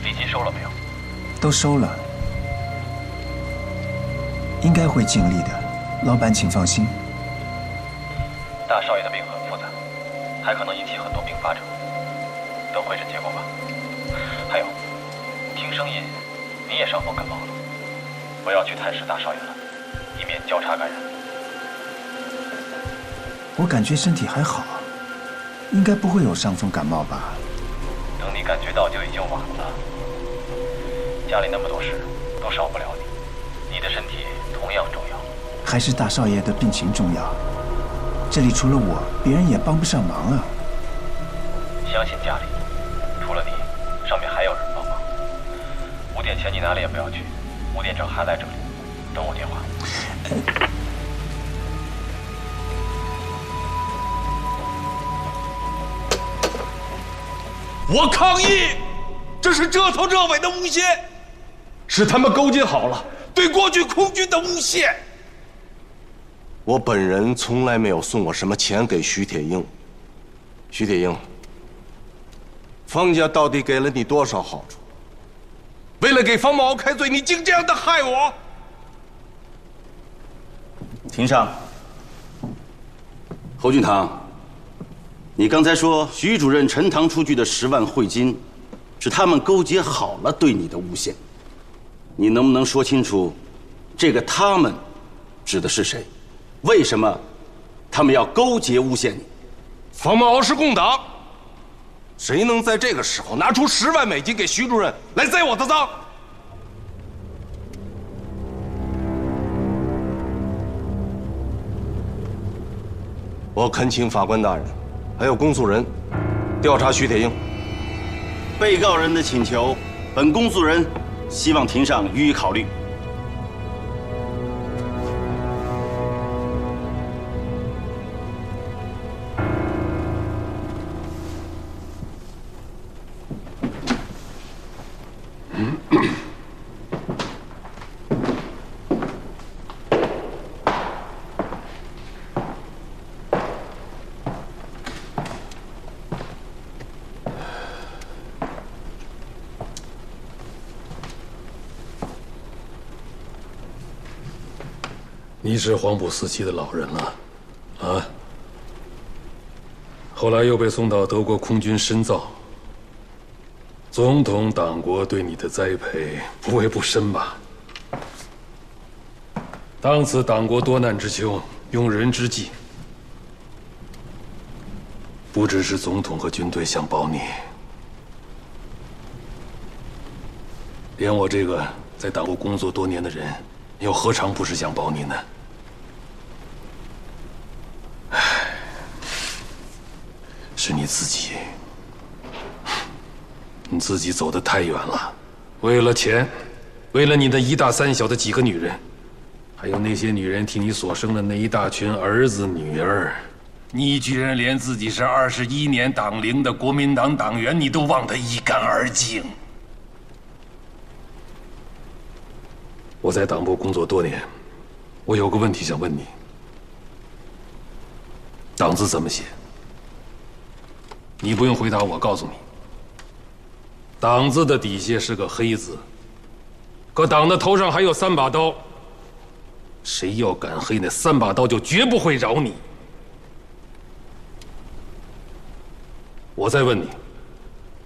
礼金收了没有？都收了，应该会尽力的。老板，请放心。大少爷的病很复杂，还可能引起很多并发症。等会诊结果吧。还有，听声音你也伤风感冒了，不要去探视大少爷了，以免交叉感染。我感觉身体还好，应该不会有伤风感冒吧？等你感觉到就已经晚了。家里那么多事，都少不了你。你的身体同样重要。还是大少爷的病情重要。这里除了我，别人也帮不上忙啊。相信家里，除了你，上面还有人帮忙。5点前你哪里也不要去，5点整还在这里，等我电话。我抗议！这是这头这尾的诬陷，是他们勾结好了对国军空军的诬陷。我本人从来没有送过什么钱给徐铁英。徐铁英，方家到底给了你多少好处？为了给方某开罪，你竟这样的害我！庭上，侯俊堂。你刚才说徐主任陈塘出具的10万汇金，是他们勾结好了对你的诬陷。你能不能说清楚，这个他们指的是谁？为什么他们要勾结诬陷你？方茂敖是共党，谁能在这个时候拿出10万美金给徐主任来栽我的赃？我恳请法官大人，还有公诉人，调查徐铁英。被告人的请求，本公诉人希望庭上予以考虑。你是黄埔4期的老人了，啊？后来又被送到德国空军深造。总统党国对你的栽培不为不深吧？当此党国多难之秋，用人之际，不只是总统和军队想保你，连我这个在党国工作多年的人，又何尝不是想保你呢？是你自己，你自己走得太远了，为了钱，为了你的1大3小的几个女人，还有那些女人替你所生的那一大群儿子女儿，你居然连自己是21年党龄的国民党党员，你都忘得一干二净。我在党部工作多年，我有个问题想问你。党字怎么写？你不用回答我，告诉你，党字的底下是个黑字，可党的头上还有3把刀。谁要敢黑，那3把刀就绝不会饶你。我再问你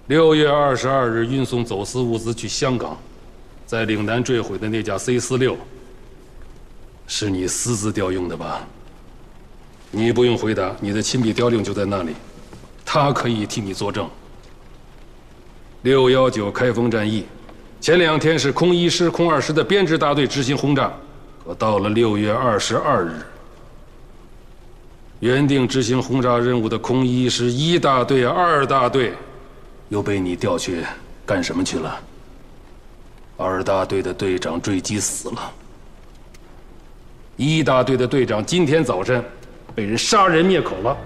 ，6月22日运送走私物资去香港，在岭南坠毁的那架 C-46，是你私自调用的吧？你不用回答，你的亲笔调令就在那里，他可以替你作证。619开封战役，前2天是空1师、空2师的编制大队执行轰炸，可到了6月22日，原定执行轰炸任务的空1师1大队、2大队，又被你调去干什么去了？2大队的队长坠机死了，1大队的队长今天早晨被人杀人灭口了。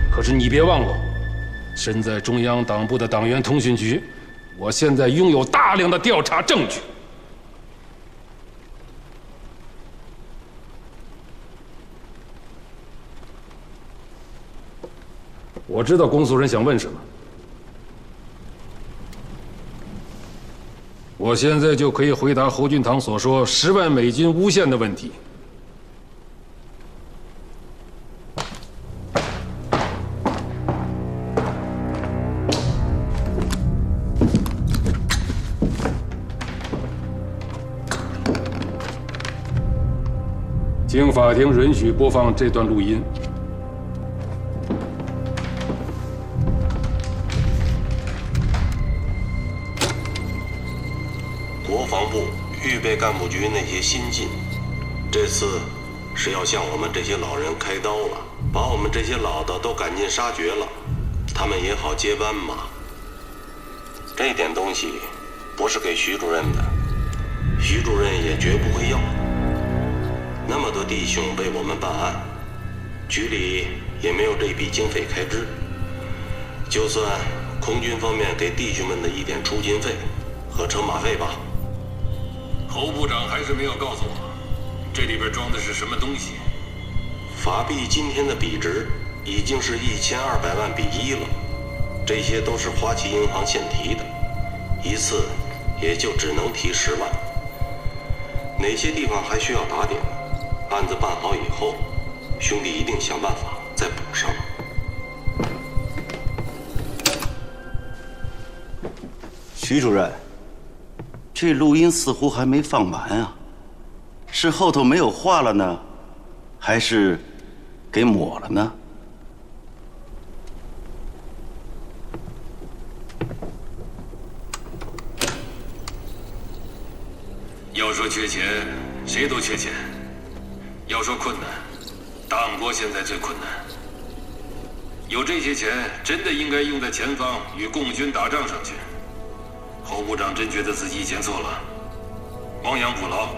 可是你别忘了，身在中央党部的党员通讯局，我现在拥有大量的调查证据。我知道公诉人想问什么，我现在就可以回答侯俊堂所说10万美金诬陷的问题。请法庭允许播放这段录音。国防部预备干部局那些新进，这次是要向我们这些老人开刀了，把我们这些老的都赶尽杀绝了，他们也好接班嘛。这点东西不是给徐主任的，徐主任也绝不会要。那么多弟兄为我们办案，局里也没有这笔经费开支，就算空军方面给弟兄们的一点出勤费和车马费吧。侯部长还是没有告诉我，这里边装的是什么东西。法币今天的币值已经是1200万比1了，这些都是花旗银行现提的，一次也就只能提10万。哪些地方还需要打点？案子办好以后，兄弟一定想办法再补上。徐主任，这录音似乎还没放完啊，是后头没有话了呢，还是给抹了呢？要说缺钱，谁都缺钱。要说困难，党国现在最困难。有这些钱，真的应该用在前方与共军打仗上去。侯部长真觉得自己以前错了，亡羊补牢，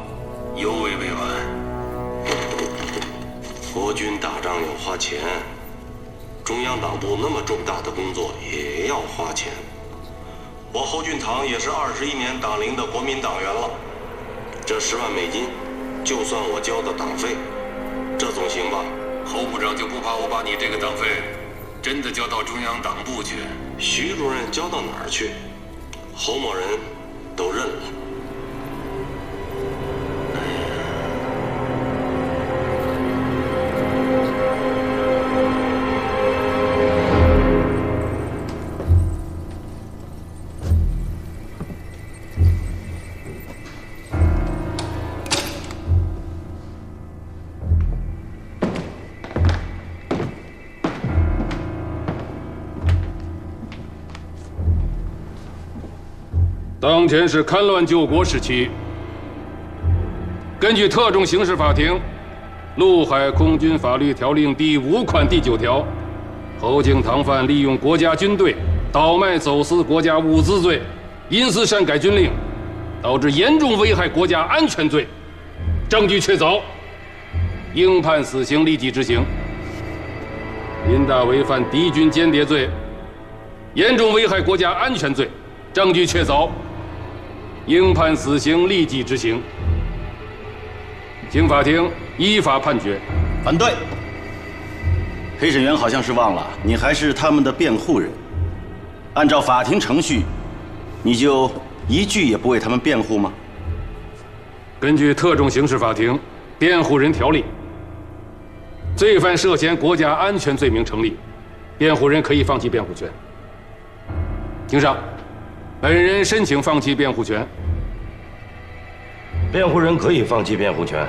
犹未未晚。国军打仗要花钱，中央党部那么重大的工作也要花钱。我侯俊堂也是21年党龄的国民党员了，这10万美金。就算我交的党费，这总行吧？侯部长就不怕我把你这个党费真的交到中央党部去？徐主任交到哪儿去？侯某人都认了。当前是戡乱救国时期，根据特种刑事法庭《陆海空军法律条令》第5款第9条，侯敬堂犯利用国家军队倒卖走私国家物资罪，因私擅改军令，导致严重危害国家安全罪，证据确凿，应判死刑立即执行。林大为犯敌军间谍罪，严重危害国家安全罪，证据确凿，应判死刑，立即执行。请法庭依法判决。反对。陪审员好像是忘了，你还是他们的辩护人。按照法庭程序，你就一句也不为他们辩护吗？根据特种刑事法庭辩护人条例，罪犯涉嫌国家安全罪名成立，辩护人可以放弃辩护权。庭上，本人申请放弃辩护权。辩护人可以放弃辩护权。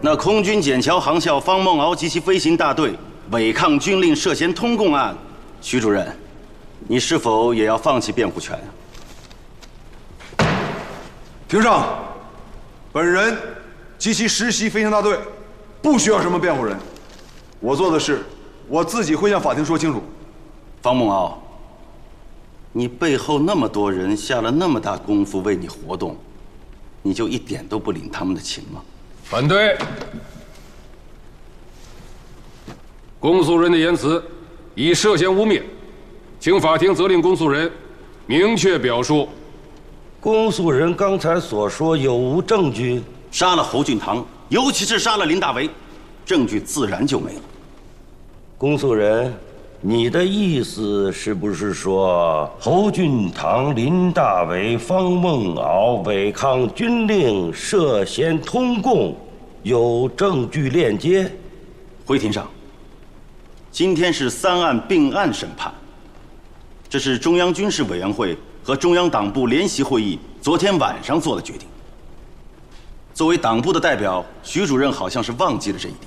那空军笕桥航校方梦敖及其飞行大队违抗军令涉嫌通共案，徐主任，你是否也要放弃辩护权？庭上，本人及其实习飞行大队不需要什么辩护人，我做的事，我自己会向法庭说清楚。方梦敖，你背后那么多人下了那么大功夫为你活动，你就一点都不领他们的情吗？反对。公诉人的言辞已涉嫌污蔑，请法庭责令公诉人明确表述。公诉人刚才所说有无证据？杀了侯俊堂，尤其是杀了林大为，证据自然就没了。公诉人，你的意思是不是说侯俊堂、林大为、方梦敖违抗军令，涉嫌通共，有证据链接？回庭上，今天是3案并案审判，这是中央军事委员会和中央党部联席会议昨天晚上做的决定。作为党部的代表，徐主任好像是忘记了这一点。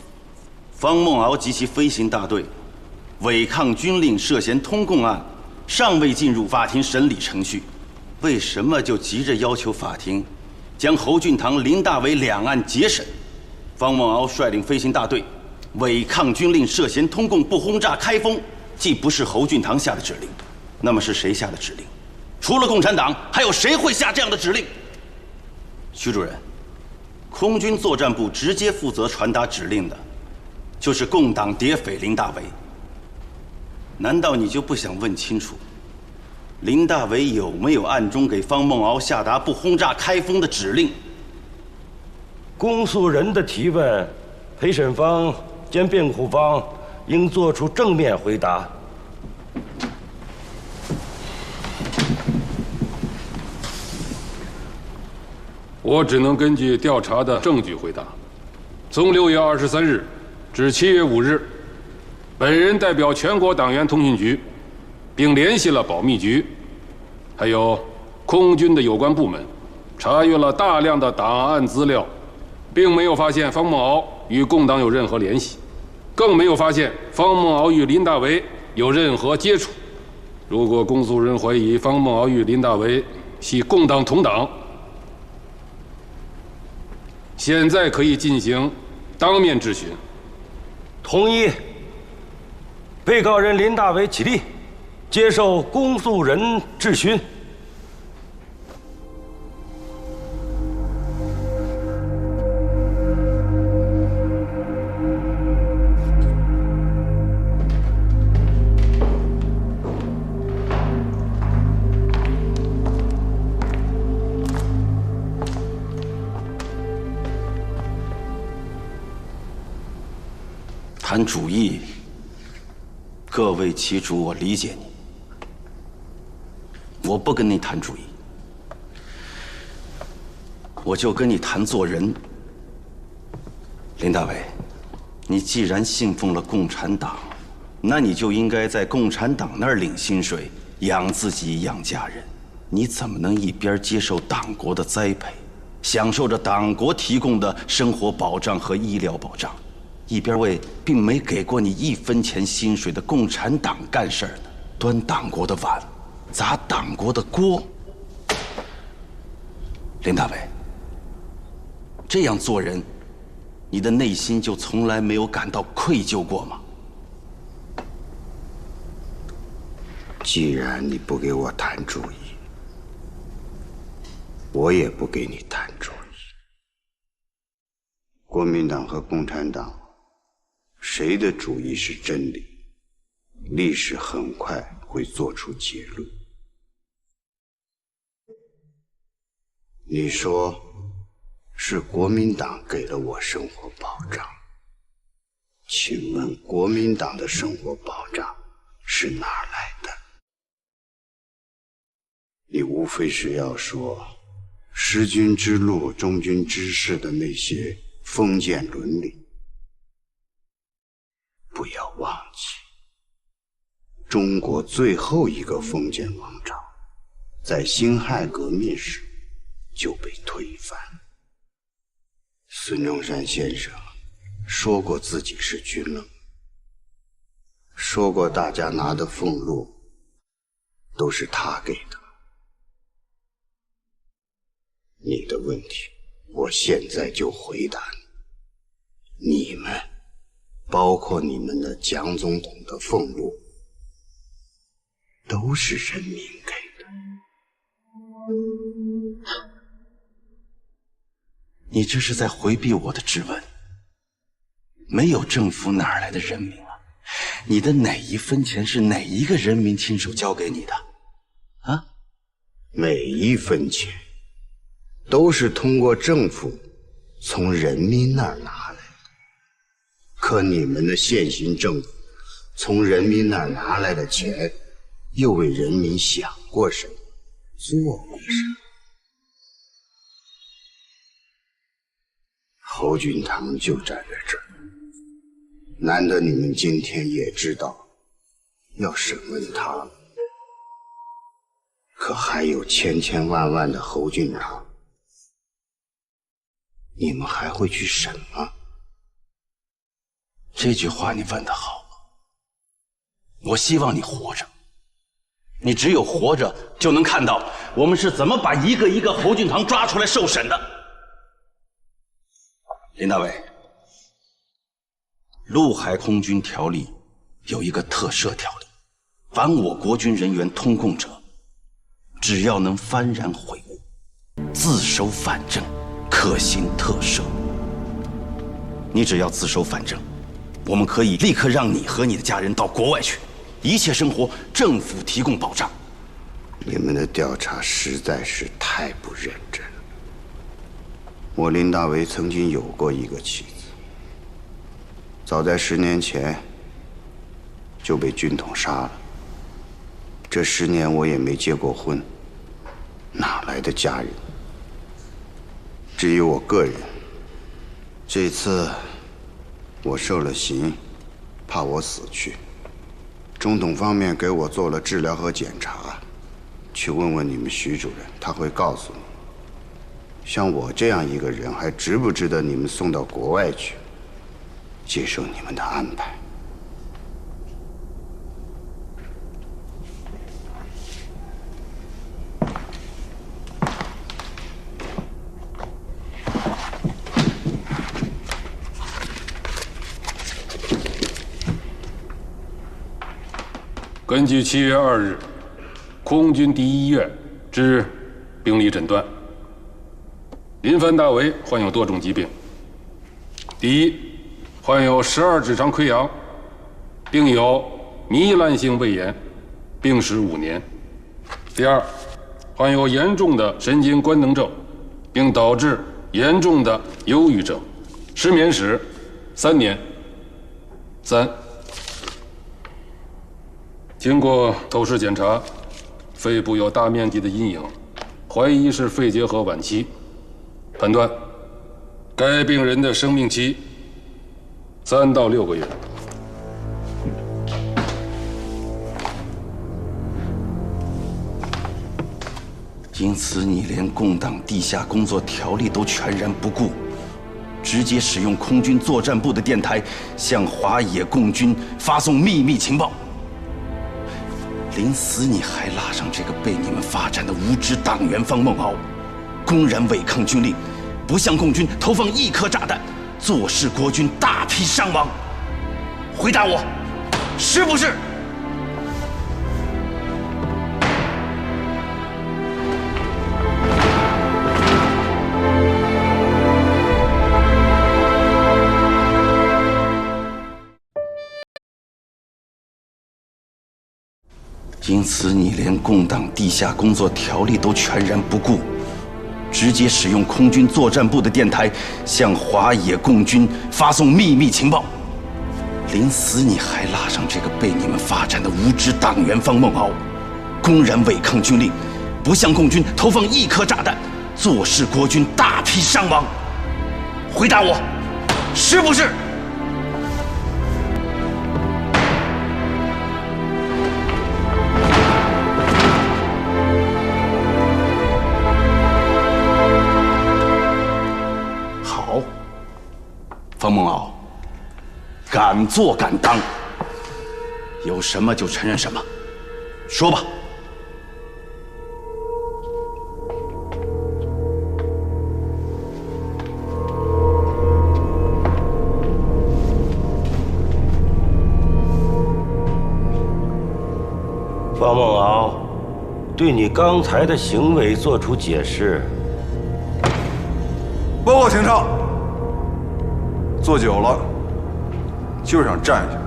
方梦敖及其飞行大队违抗军令涉嫌通共案尚未进入法庭审理程序，为什么就急着要求法庭将侯俊堂、林大为2案结审？方梦敖率领飞行大队违抗军令涉嫌通共不轰炸开封，既不是侯俊堂下的指令，那么是谁下的指令？除了共产党，还有谁会下这样的指令？徐主任，空军作战部直接负责传达指令的，就是共党谍匪林大为。难道你就不想问清楚，林大为有没有暗中给方梦敖下达不轰炸开封的指令？公诉人的提问，陪审方兼辩护方应作出正面回答。我只能根据调查的证据回答。从6月23日至7月5日，本人代表全国党员通讯局，并联系了保密局，还有空军的有关部门，查阅了大量的档案资料，并没有发现方梦敖与共党有任何联系，更没有发现方梦敖与林大为有任何接触。如果公诉人怀疑方梦敖与林大为系共党同党，现在可以进行当面质询。同意。被告人林大为起立，接受公诉人质询。谈主义，各为其主，我理解你。我不跟你谈主义，我就跟你谈做人。林大为，你既然信奉了共产党，那你就应该在共产党那儿领薪水，养自己，养家人。你怎么能一边接受党国的栽培，享受着党国提供的生活保障和医疗保障，一边为并没给过你1分钱薪水的共产党干事呢？端党国的碗，砸党国的锅。林大为，这样做人，你的内心就从来没有感到愧疚过吗？既然你不给我谈主意，我也不给你谈主意。国民党和共产党，谁的主意是真理？历史很快会做出结论。你说是国民党给了我生活保障，请问国民党的生活保障是哪儿来的？你无非是要说识君之路忠君之事的那些封建伦理。不要忘记，中国最后一个封建王朝在辛亥革命时就被推翻。孙中山先生说过自己是军人，说过大家拿的俸禄都是他给的。你的问题我现在就回答你，你们包括你们的蒋总统的俸禄都是人民给的。你这是在回避我的质问。没有政府哪来的人民啊？你的哪一分钱是哪一个人民亲手交给你的？啊？每一分钱都是通过政府从人民那儿拿来的。可你们的现行政府从人民那儿拿来的钱，又为人民想过什么，做过什么？侯俊堂就站在这儿，难得你们今天也知道要审问他了。可还有千千万万的侯俊堂，你们还会去审吗？这句话你问得好，我希望你活着。你只有活着，就能看到我们是怎么把一个一个侯俊堂抓出来受审的。林大伟，陆海空军条例有一个特赦条例，凡我国军人员通共者，只要能幡然悔悟，自首反正，可行特赦。你只要自首反正，我们可以立刻让你和你的家人到国外去，一切生活政府提供保障。你们的调查实在是太不认真了。我林大为曾经有过一个妻子，早在10年前就被军统杀了。这10年我也没结过婚，哪来的家人？至于我个人，这次我受了刑，怕我死去，中统方面给我做了治疗和检查，去问问你们徐主任，他会告诉你，像我这样一个人还值不值得你们送到国外去，接受你们的安排。根据7月2日空军第1医院之病理诊断，林范大为患有多种疾病。第一，患有12指肠溃疡，并有糜烂性胃炎，病史5年。第二，患有严重的神经官能症，并导致严重的忧郁症，失眠史3年。3，经过透视检查，肺部有大面积的阴影，怀疑是肺结核晚期。判断，该病人的生命期3到6个月。因此，你连共党地下工作条例都全然不顾，直接使用空军作战部的电台向华野共军发送秘密情报。临死你还拉上这个被你们发展的无知党员方梦敖，公然违抗军令，不向共军投放1颗炸弹，坐视国军大批伤亡。回答我，是不是？因此，你连共党地下工作条例都全然不顾，直接使用空军作战部的电台向华野共军发送秘密情报。临死你还拉上这个被你们发展的无知党员方梦敖，公然违抗军令，不向共军投放1颗炸弹，坐视国军大批伤亡。回答我，是不是？好，方梦敖，敢做敢当，有什么就承认什么，说吧。方梦敖，对你刚才的行为做出解释。报告廷上，坐久了就是想站下。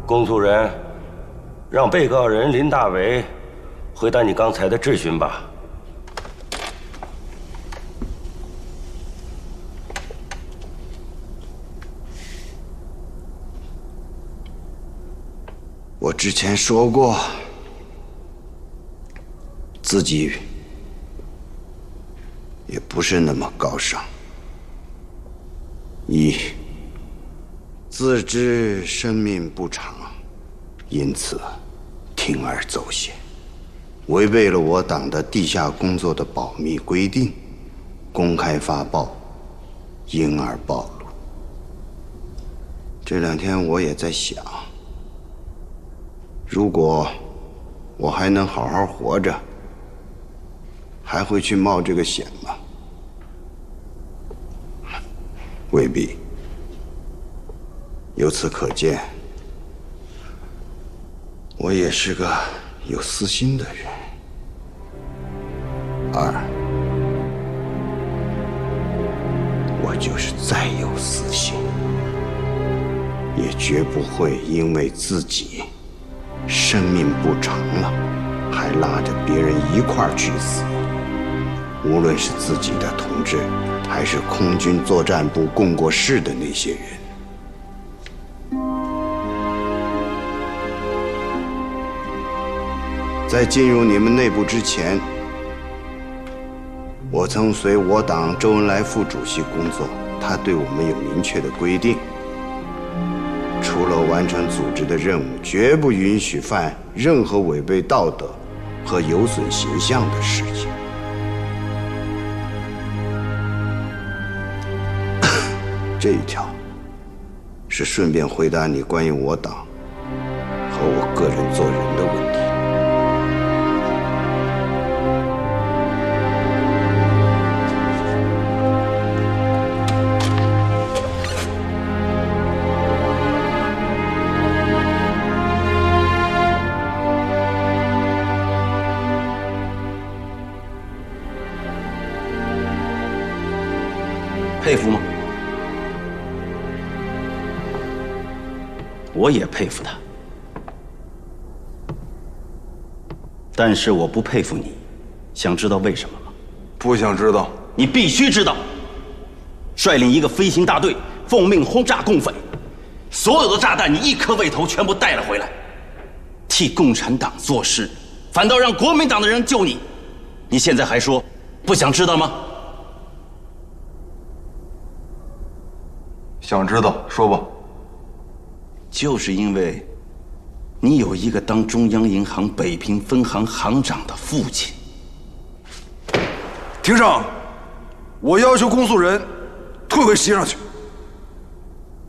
公诉人，让被告人林大为回答你刚才的质询吧。我之前说过，自己也不是那么高尚。一，自知生命不长，因此铤而走险，违背了我党的地下工作的保密规定，公开发报，因而暴露。这2天我也在想，如果我还能好好活着，还会去冒这个险吗？未必。由此可见，我也是个有私心的人。2，我就是再有私心，也绝不会因为自己生命不长了，还拉着别人一块儿去死。无论是自己的同志，还是空军作战部共过事的那些人。在进入你们内部之前，我曾随我党周恩来副主席工作，他对我们有明确的规定。除了完成组织的任务，绝不允许犯任何违背道德和有损形象的事情。这一条是顺便回答你关于我党和我个人做人的问题。佩服吗？我也佩服他，但是我不佩服你。想知道为什么吗？不想知道。你必须知道。率领一个飞行大队，奉命轰炸共匪，所有的炸弹你一颗未投，全部带了回来，替共产党做事，反倒让国民党的人救你。你现在还说不想知道吗？想知道，说吧。就是因为你有一个当中央银行北平分行行长的父亲。庭上，我要求公诉人退回席上去。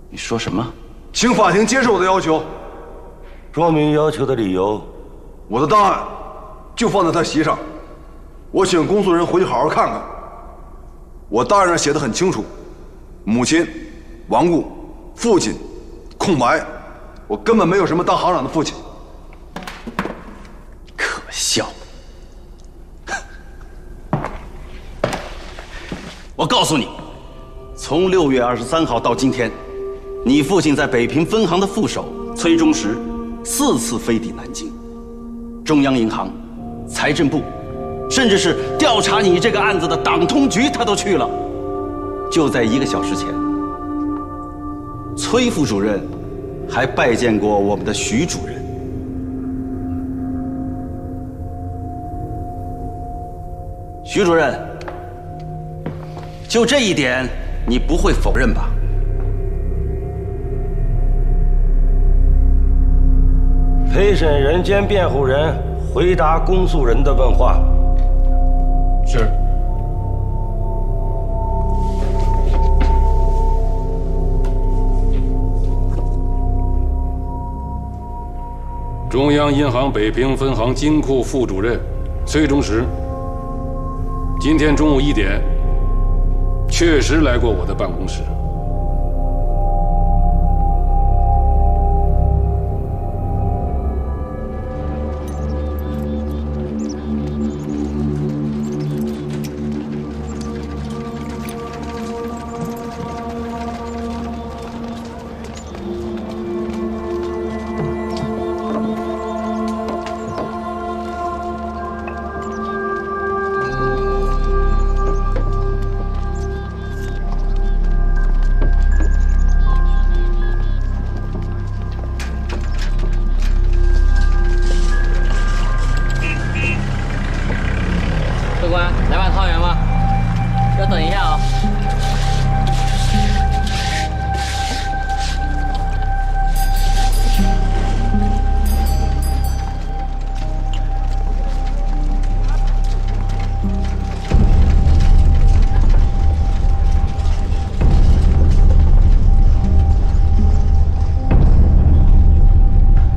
你说什么？请法庭接受我的要求。说明要求的理由。我的档案就放在他席上，我请公诉人回去好好看看。我档案上写得很清楚，母亲亡故，父亲空白，我根本没有什么当行长的父亲。可笑！我告诉你，从6月23号到今天，你父亲在北平分行的副手崔忠实4次飞抵南京，中央银行财政部，甚至是调查你这个案子的党通局，他都去了。就在1个小时前，崔副主任还拜见过我们的徐主任。徐主任，就这一点，你不会否认吧？陪审人兼辩护人回答公诉人的问话。是。中央银行北平分行金库副主任崔中实，今天中午1点，确实来过我的办公室。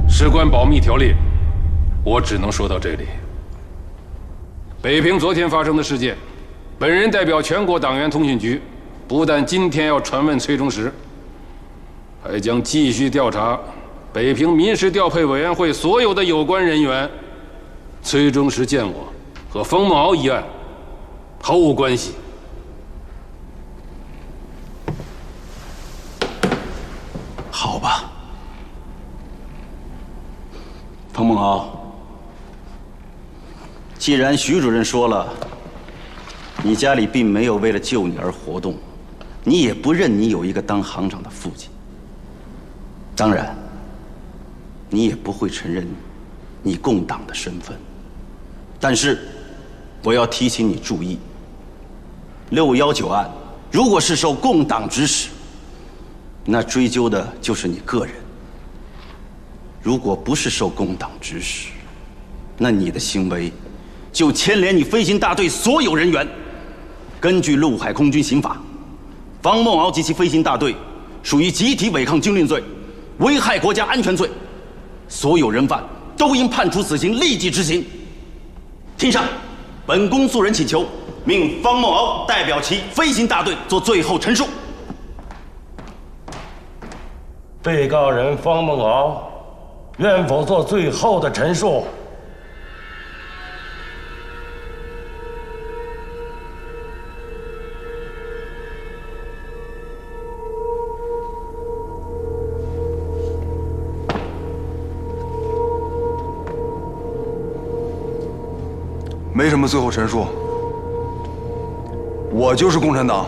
事关保密条例，我只能说到这里。北平昨天发生的事件，本人代表全国党员通讯局，不但今天要传问崔中实，还将继续调查北平民事调配委员会所有的有关人员。崔中实见我和冯梦敖一案毫无关系。好吧。冯梦敖，既然徐主任说了，你家里并没有为了救你而活动，你也不认你有一个当行长的父亲，当然，你也不会承认你共党的身份。但是，我要提醒你注意，619案如果是受共党指使，那追究的就是你个人。如果不是受共党指使，那你的行为就牵连你飞行大队所有人员。根据陆海空军刑法，方梦敖及其飞行大队属于集体违抗军令罪、危害国家安全罪，所有人犯都应判处死刑，立即执行。庭上，本公诉人请求命方梦敖代表其飞行大队做最后陈述。被告人方梦敖愿否做最后的陈述？没什么最后陈述，我就是共产党。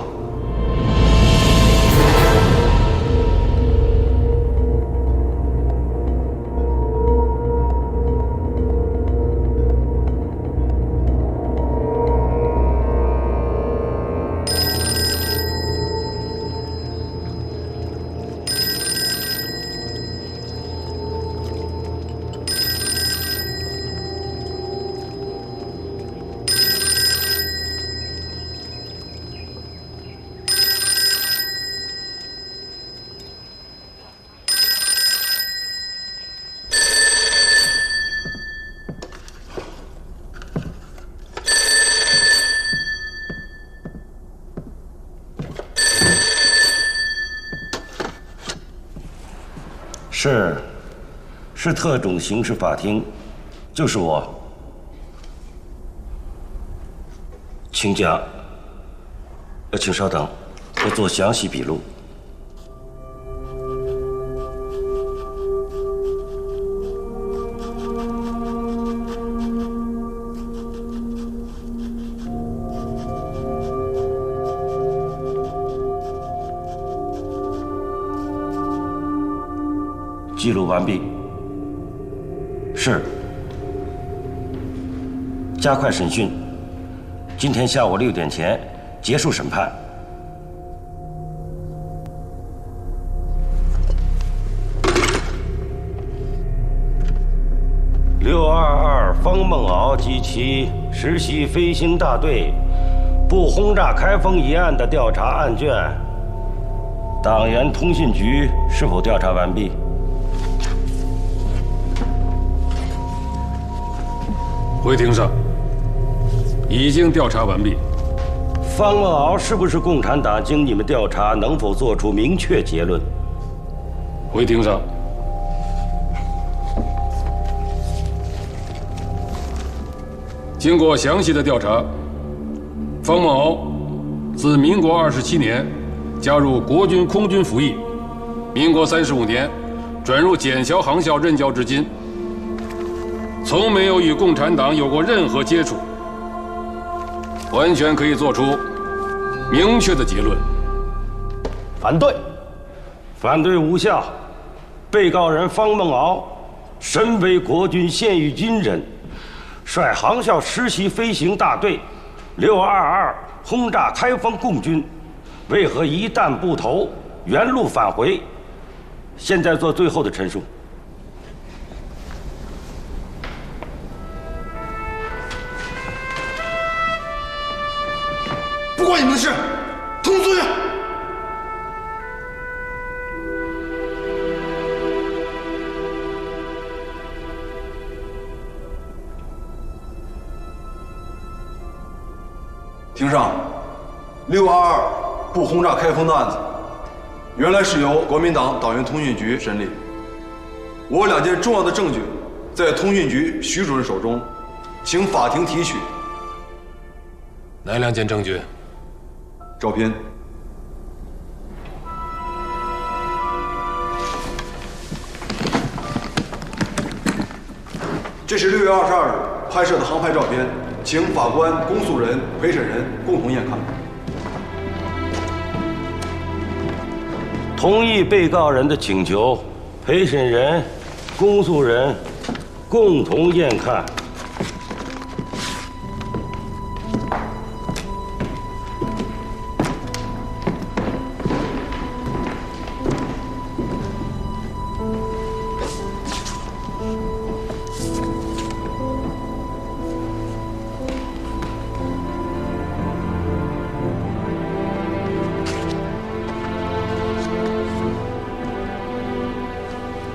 是特种刑事法庭，就是我。请讲。请稍等，我做详细笔录。记录完毕。是。加快审讯，今天下午6点前结束审判。622方梦敖及其实习飞行大队不轰炸开封一案的调查案卷，党员通信局是否调查完毕？回庭上，已经调查完毕。方梦敖是不是共产党？经你们调查，能否做出明确结论？回庭上。经过详细的调查，方梦敖自民国27年加入国军空军服役，民国35年转入检校航校任教至今，从没有与共产党有过任何接触，完全可以做出明确的结论。反对，反对无效。被告人方梦敖身为国军现役军人，率航校实习飞行大队622轰炸开封共军，为何一弹不投，原路返回？现在做最后的陈述。不关你们的事，通通坐下。庭上，622不轰炸开封的案子，原来是由国民党党员通讯局审理。我有2件重要的证据在通讯局徐主任手中，请法庭提取。哪2件证据？照片。这是6月22日拍摄的航拍照片，请法官、公诉人、陪审人共同验看。同意被告人的请求，陪审人、公诉人共同验看。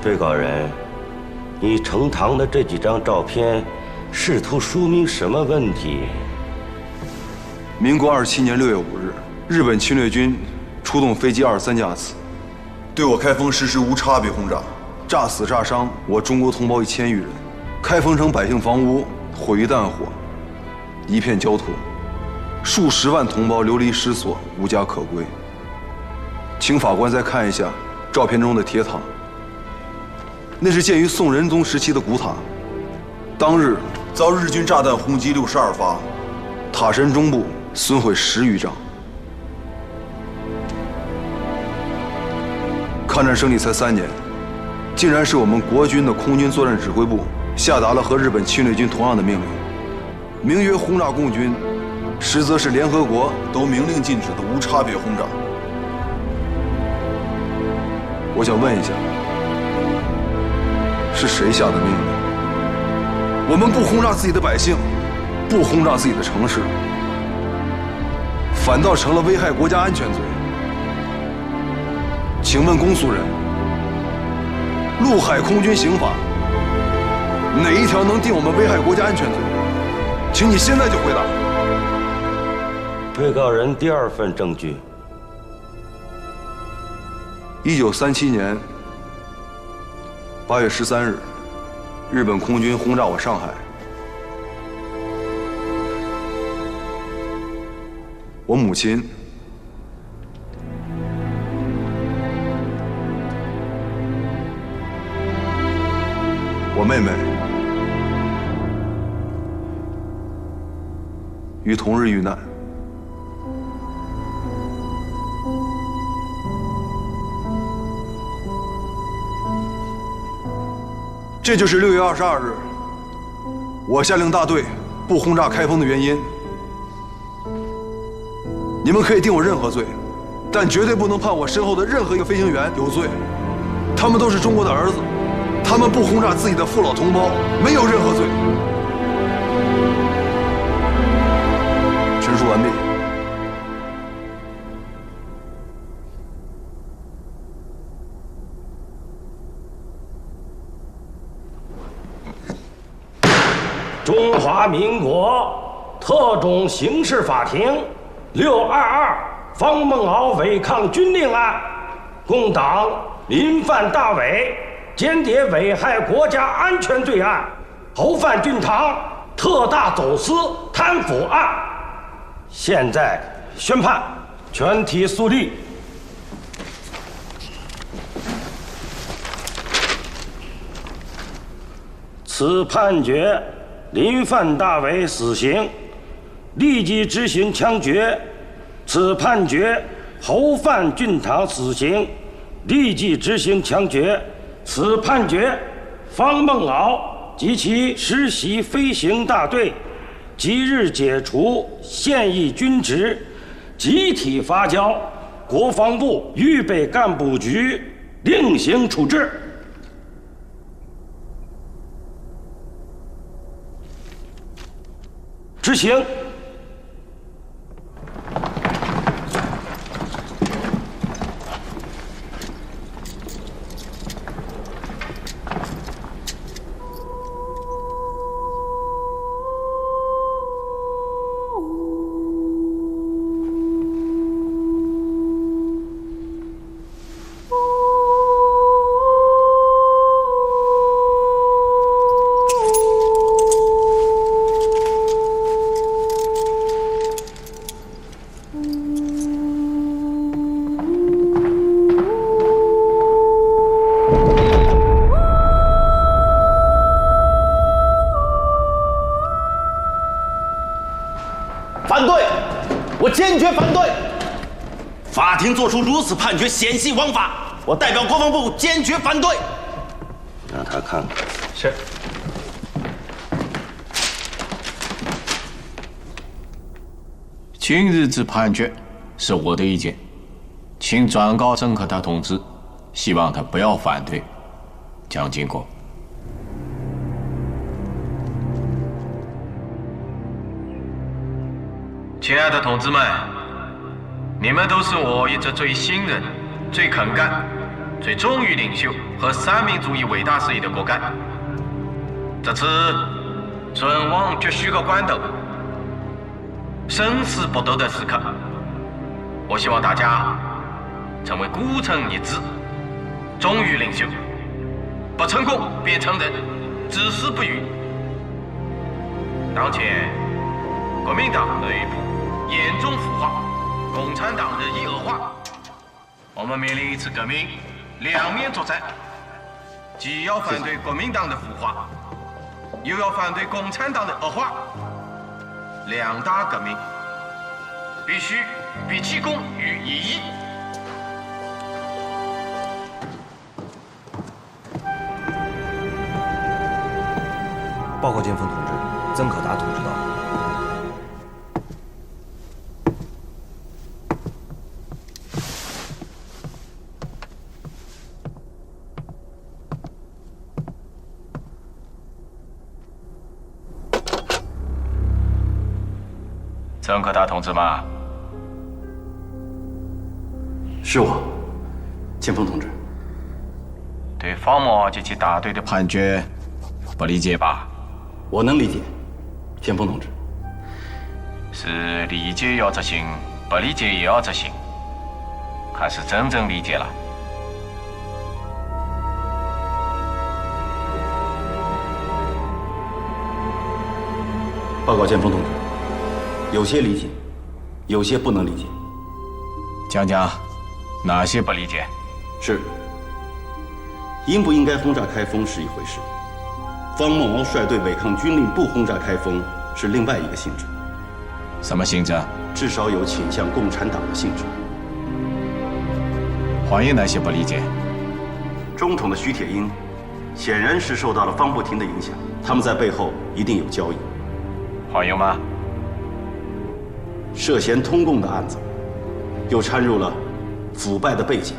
被告人，你呈堂的这几张照片，试图说明什么问题？民国27年6月5日，日本侵略军出动飞机23架次，对我开封实施无差别轰炸，炸死炸伤我中国同胞1000余人，开封城百姓房屋毁于弹火，一片焦土，数十万同胞流离失所，无家可归。请法官再看一下照片中的铁塔。那是建于宋仁宗时期的古塔，当日遭日军炸弹轰击62发，塔身中部损毁10余丈。抗战胜利才3年，竟然是我们国军的空军作战指挥部下达了和日本侵略军同样的命令，名曰轰炸共军，实则是联合国都明令禁止的无差别轰炸。我想问一下，是谁下的命令？我们不轰炸自己的百姓，不轰炸自己的城市，反倒成了危害国家安全罪。请问公诉人，陆海空军刑法哪一条能定我们危害国家安全罪？请你现在就回答。被告人第2份证据。1937年8月13日，日本空军轰炸我上海，我母亲、我妹妹于同日遇难。这就是6月22日，我下令大队不轰炸开封的原因。你们可以定我任何罪，但绝对不能判我身后的任何一个飞行员有罪。他们都是中国的儿子，他们不轰炸自己的父老同胞，没有任何罪。陈述完毕。中华民国特种刑事法庭622方孟敖违抗军令案，共党林范大伟间谍危害国家安全罪案，侯范俊堂特大走私贪腐案，现在宣判全体肃立。此判决林范大伟死刑，立即执行枪决。此判决侯范俊堂死刑，立即执行枪决。此判决方孟敖及其实习飞行大队即日解除现役军职，集体发交国防部预备干部局另行处置。执行。反对！我坚决反对！法庭作出如此判决，险系枉法，我代表国防部坚决反对。让他看看。是。今日之判决是我的意见，请转告郑克达同志，希望他不要反对。蒋经国。亲爱的同志们，你们都是我一直最信任、最肯干、最忠于领袖和三民主义伟大事业的骨干。这次存亡决须的关头，生死搏斗的时刻，我希望大家成为孤城一致，忠于领袖，不成功便成仁，至死不渝。当前国民党内部严重腐化，共产党日益恶化，我们面临一次革命两面作战，既要反对国民党的腐化，又要反对共产党的恶化，两大革命必须比其功于一役。报告剑锋同志，曾可达同志到。曾可达同志吗？是我，剑锋同志。对方某及其大队的判决不理解吧？我能理解，剑锋同志。是理解要执行，不理解也要执行，还是真正理解了？报告剑锋同志，有些理解，有些不能理解。讲讲哪些不理解？是，应不应该轰炸开封是一回事，方孟敖率队违抗军令不轰炸开封是另外一个性质。什么性质？至少有倾向共产党的性质。还有哪些不理解？中统的徐铁英显然是受到了方不停的影响，他们在背后一定有交易。还有吗？涉嫌通共的案子，又掺入了腐败的背景，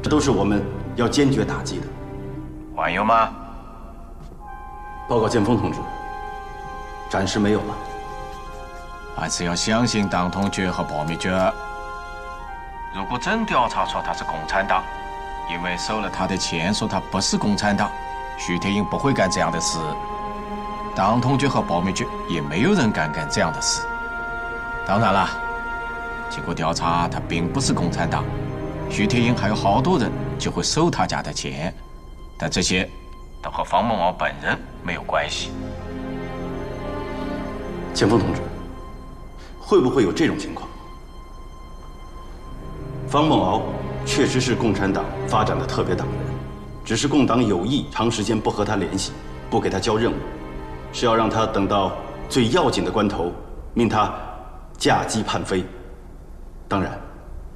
这都是我们要坚决打击的。还有吗？报告剑锋同志，暂时没有了。还是要相信党统局和保密局。如果真调查出他是共产党，因为收了他的钱，说他不是共产党，徐铁英不会干这样的事。党统局和保密局也没有人敢干这样的事。当然了，经过调查，他并不是共产党，徐铁英还有好多人就会收他家的钱，但这些都和方梦敖本人没有关系。剑锋同志，会不会有这种情况？方梦敖确实是共产党发展的特别党员，只是共党有意长时间不和他联系，不给他交任务，是要让他等到最要紧的关头，命他驾机叛飞。当然，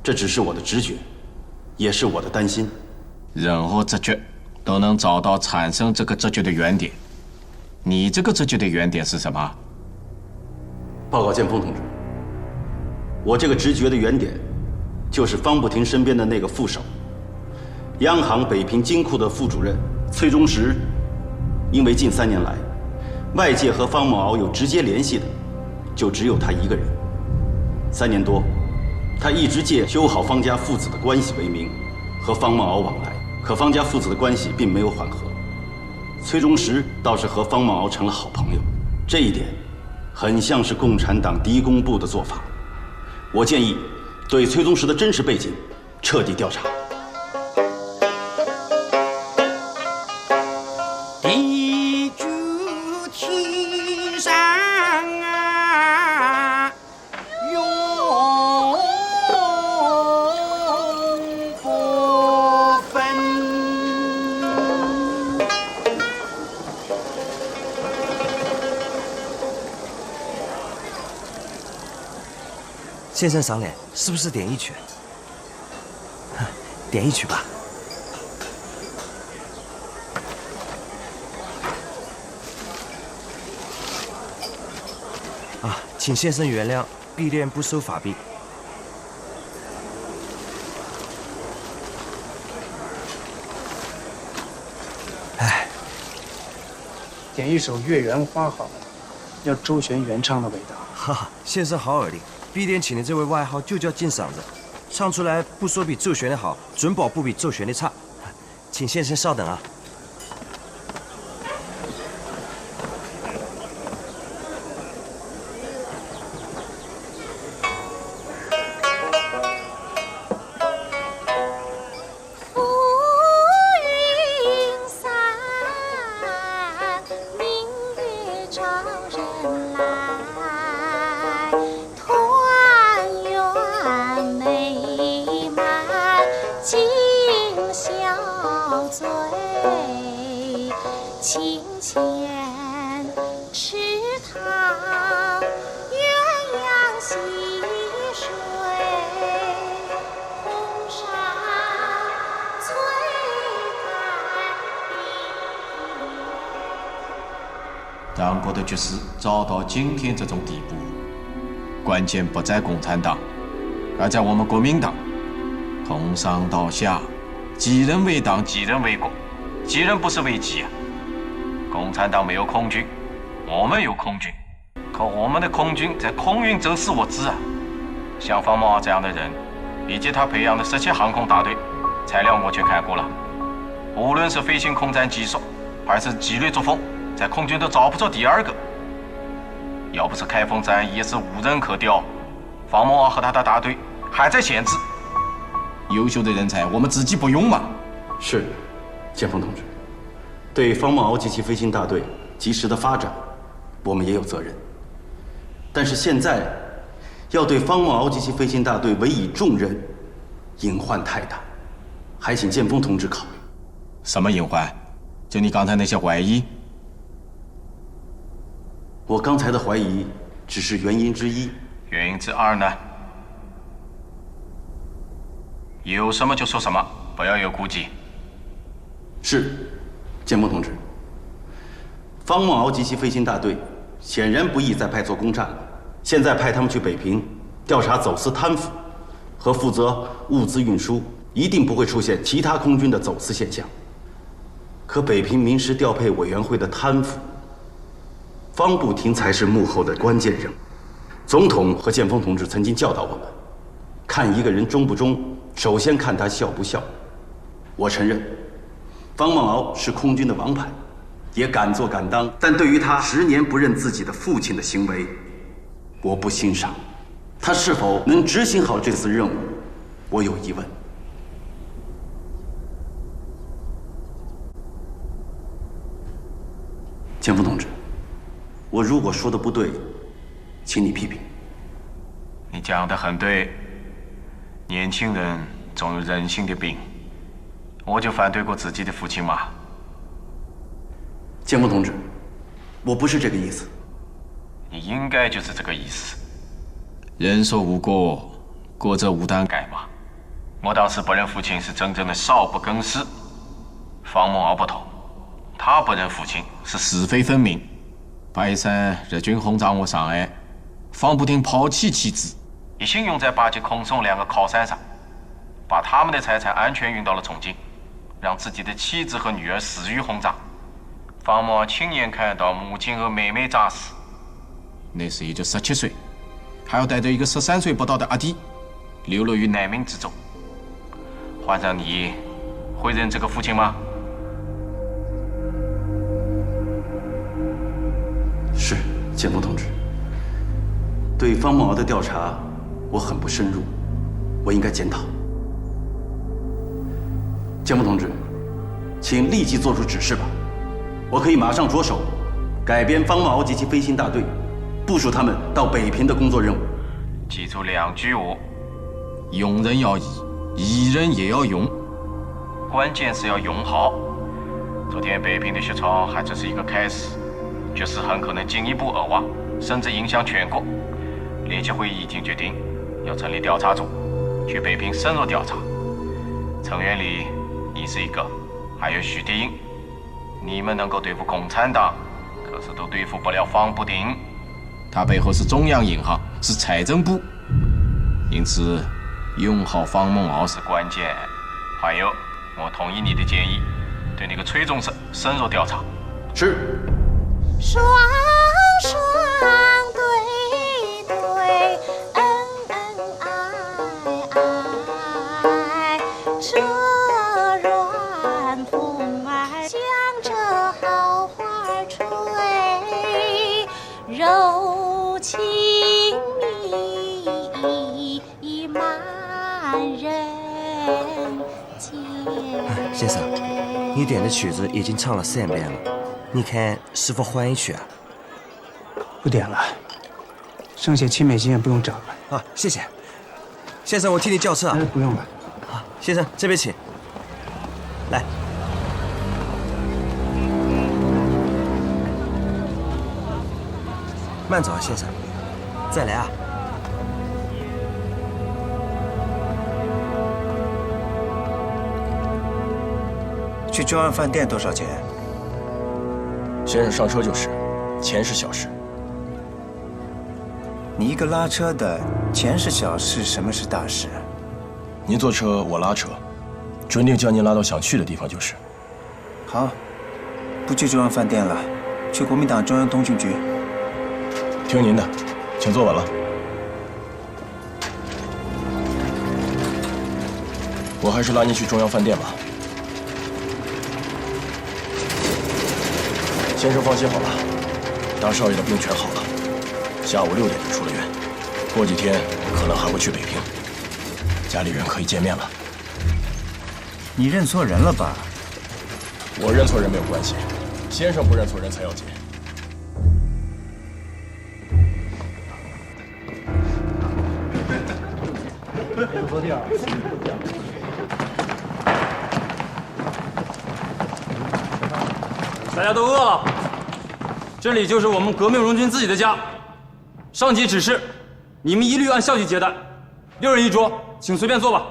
这只是我的直觉，也是我的担心。任何直觉都能找到产生这个直觉的原点。你这个直觉的原点是什么？报告剑锋同志，我这个直觉的原点，就是方不停身边的那个副手，央行北平金库的副主任崔忠实。因为近3年来，外界和方梦敖有直接联系的，就只有他一个人。3年多，他一直借修好方家父子的关系为名，和方梦敖往来，可方家父子的关系并没有缓和。崔忠实倒是和方梦敖成了好朋友，这一点很像是共产党敌工部的做法。我建议对崔忠实的真实背景彻底调查。地久天长啊，永不分。先生赏脸，是不是点一曲？点一曲吧。啊，请先生原谅，敝店不收法币。哎，点一首《月圆花》好了，要周璇原唱的味道。哈哈，先生好耳力。敝店请的这位外号就叫金嗓子，唱出来不说比周璇的好，准保不比周璇的差。请先生稍等啊。党国的局势走到今天这种地步，关键不在共产党，而在我们国民党。从上到下，几人为党，几人为国，几人不是为己啊？共产党没有空军，我们有空军，可我们的空军在空运走私物资啊！像方梦敖这样的人，以及他培养的17航空大队，材料我去看过了，无论是飞行空战技术，还是纪律作风，在空军都找不出第二个。要不是开封战役是无人可调，方梦敖和他的大队还在闲置。优秀的人才我们自己不用嘛？是，剑锋同志，对方梦敖及其飞行大队及时的发展，我们也有责任。但是现在要对方梦敖及其飞行大队委以重任，隐患太大，还请剑锋同志考虑。什么隐患？就你刚才那些怀疑？我刚才的怀疑只是原因之一。原因之二呢？有什么就说什么，不要有顾忌。是，剑锋同志，方梦敖及其飞行大队显然不易再派错攻占了，现在派他们去北平调查走私贪腐和负责物资运输，一定不会出现其他空军的走私现象。可北平民事调配委员会的贪腐，方不停才是幕后的关键人物。总统和剑锋同志曾经教导我们，看一个人忠不忠，首先看他孝不孝。我承认，方梦敖是空军的王牌，也敢做敢当，但对于他10年不认自己的父亲的行为，我不欣赏。他是否能执行好这次任务，我有疑问。剑锋同志，我如果说的不对，请你批评。你讲得很对，年轻人总有任性的病。我就反对过自己的父亲嘛。剑锋同志，我不是这个意思。你应该就是这个意思。人说无过，过则无胆改嘛。我当时不认父亲是真正的少不更事，方梦敖不同，他不认父亲是是非分明。白山日军轰炸我上岸，方不听抛弃妻子，一心用在巴结空送2个靠山上，把他们的财产安全运到了重庆，让自己的妻子和女儿死于轰炸。方梦敖亲眼看到母亲和妹妹炸死，那时也就17岁，还要带着一个13岁不到的阿弟，流落于难民之中。换上你，会认这个父亲吗？是，剑锋同志，对方梦敖的调查我很不深入，我应该检讨。剑锋同志，请立即做出指示吧，我可以马上着手改编方梦敖及其飞行大队，部署他们到北平的工作任务。记住2句话：用人要义，义人也要用，关键是要用好。昨天北平的雪场还只是一个开始，局势很可能进一步恶化，甚至影响全国。联席会议已经决定要成立调查组，去北平深入调查。成员里你是一个，还有许地英，你们能够对付共产党，可是都对付不了方不丁。他背后是中央银行，是财政部，因此用好方梦敖是关键。还有，我同意你的建议，对那个崔中生深入调查。是。双双对对，恩恩爱爱，这软风儿向着好花吹，柔情蜜满人间。先生，你点的曲子已经唱了3遍了，你看是否换一曲啊？不点了，剩下7美金也不用找了。啊，谢谢。先生，我替你叫车啊。不用了。啊，先生这边请。来。慢走啊，先生。再来啊。去中央饭店多少钱？先生上车就是，钱是小事。你一个拉车的，钱是小事，什么是大事？您坐车，我拉车，准定将您拉到想去的地方就是。好，不去中央饭店了，去国民党中央东军局。听您的，请坐稳了。我还是拉您去中央饭店吧。先生放心好了，大少爷的病全好了，下午6点就出了院，过几天可能还会去北平，家里人可以见面了。你认错人了吧？我认错人没有关系，先生不认错人才要紧。大家都饿了，这里就是我们革命荣军自己的家。上级指示，你们一律按校级接待，6人一桌，请随便坐吧。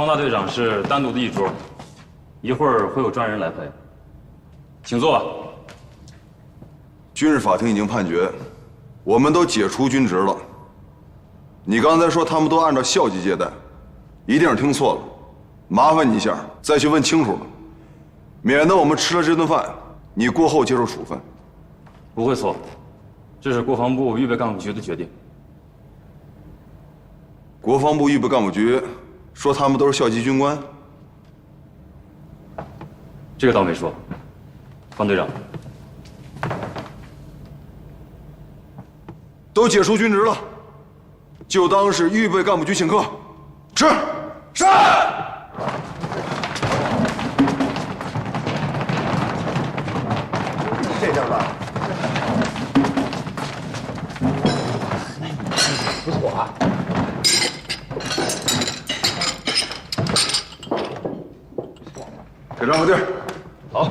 方大队长是单独的一桌，一会儿会有专人来陪，请坐吧。军事法庭已经判决，我们都解除军职了。你刚才说他们都按照校级接待，一定是听错了，麻烦你一下再去问清楚了，免得我们吃了这顿饭，你过后接受处分。不会错，这是国防部预备干部局的决定。国防部预备干部局说他们都是校级军官，这个倒没说。方队长，都解除军职了，就当是预备干部局请客。是。是。这张吧，不错啊。给让个地儿。好。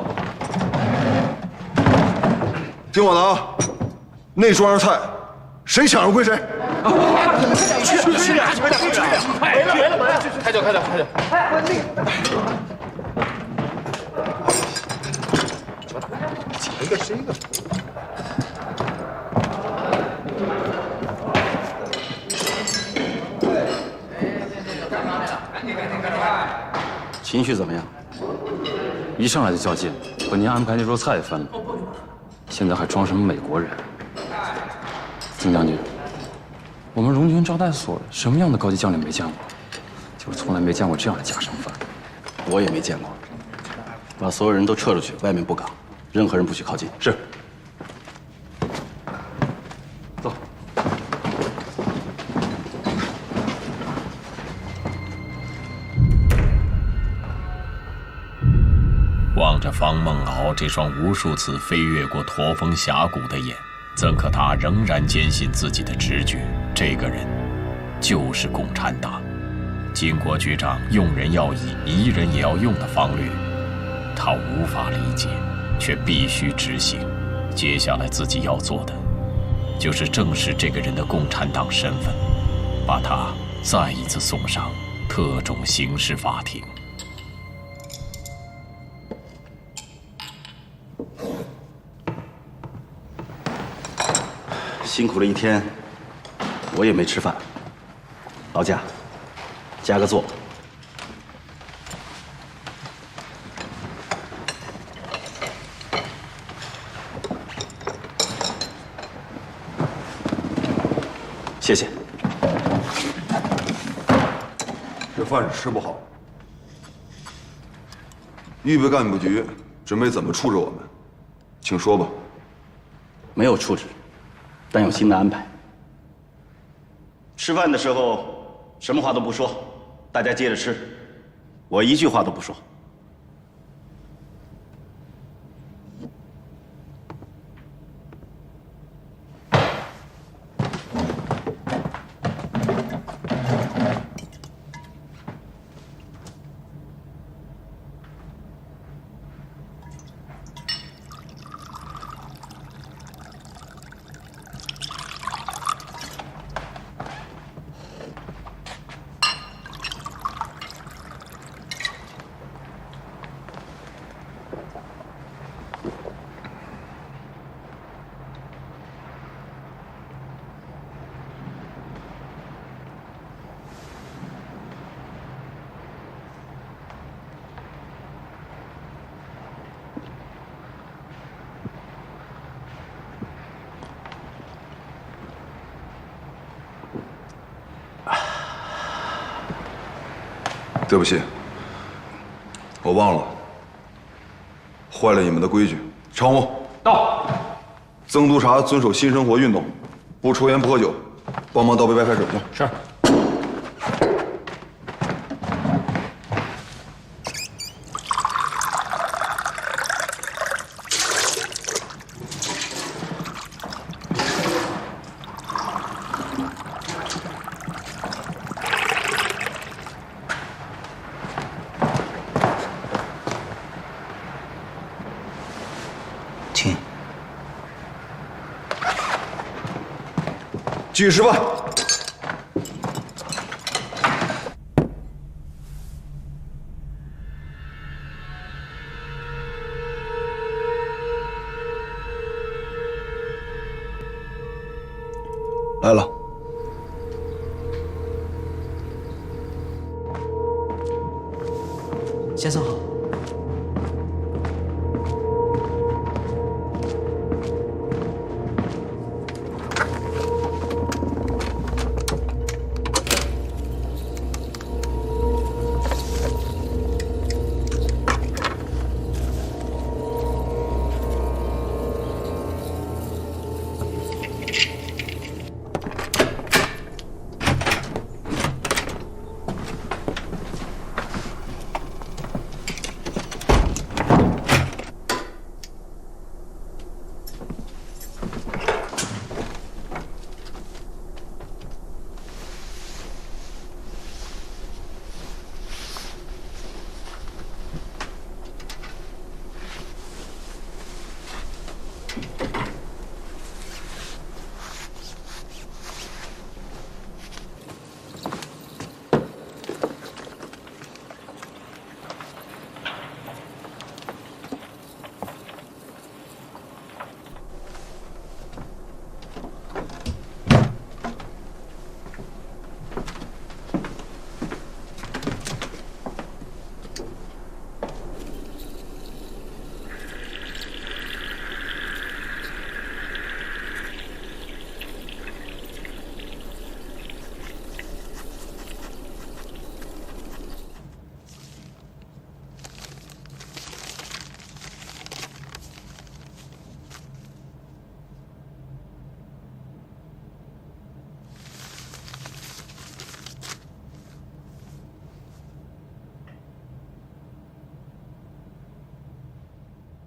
听我的啊，那桌上菜，谁抢着归谁。去点，没了，开酒。一个是一个。情绪怎么样？一上来就较劲，把您安排那桌菜也分了，现在还装什么美国人？曾将军，我们荣军招待所什么样的高级将领没见过？就是从来没见过这样的家常饭。我也没见过。把所有人都撤出去，外面布岗，任何人不许靠近。是。走。望着方梦敖这双无数次飞越过驼峰峡谷的眼，曾可达仍然坚信自己的直觉，这个人就是共产党。金国局长用人要以疑人也要用的方略，他无法理解，却必须执行。接下来自己要做的，就是正视这个人的共产党身份，把他再一次送上特种刑事法庭。辛苦了一天，我也没吃饭。劳驾，加个座。谢谢。这饭是吃不好。预备干部局准备怎么处置我们？请说吧。没有处置，但有新的安排。吃饭的时候什么话都不说，大家接着吃，我一句话都不说。对不起，我忘了，坏了你们的规矩。常务到。曾督察遵守新生活运动，不抽烟不喝酒，帮忙倒杯白开水去。是。请。继续吃饭。先生好。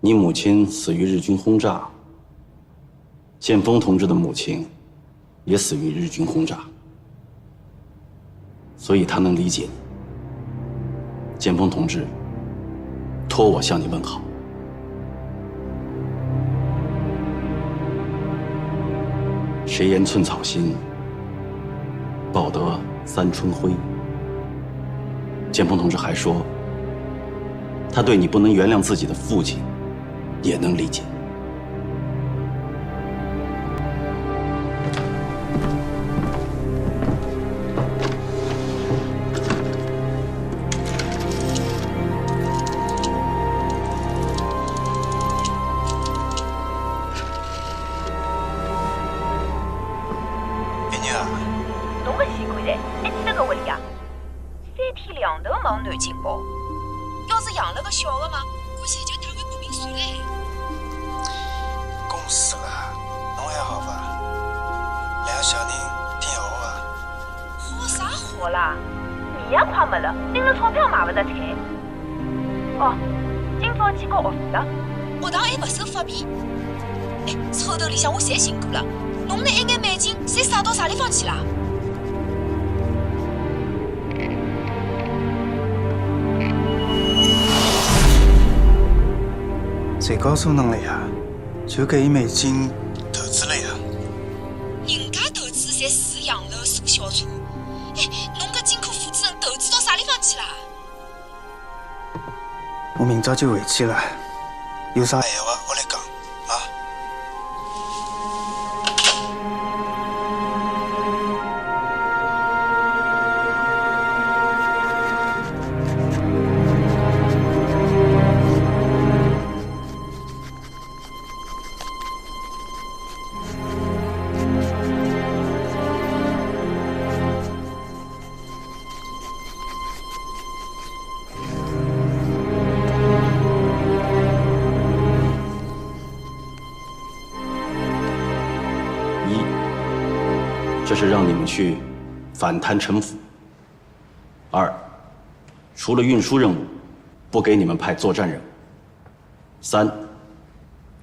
你母亲死于日军轰炸，建峰同志的母亲也死于日军轰炸，所以他能理解你。建峰同志托我向你问好。谁言寸草心，报得三春晖。建峰同志还说，他对你不能原谅自己的父亲，也能理解。别娘，侬个死鬼蛋，还记得搿屋里啊？3天2头往南京跑，要是养了个小的嘛，估计就带回北平算了。公司了，侬还好吧？两个小人挺好吧？好啥好啦？米也快没了，拎了钞票买不着菜。哦，今朝去交学费了，学堂还不收发币。哎，抽屉里向我侪寻过了，侬那一眼美金侪撒到啥地方去啦？谁告诉侬了呀？就搿一美金投资了呀。人家投资侪住洋楼、坐小车，哎，侬搿金库负责人投资到啥地方去啦？我明朝就回去了，有啥闲话我来讲啊。这是让你们去反贪城府。2，除了运输任务，不给你们派作战任务。3，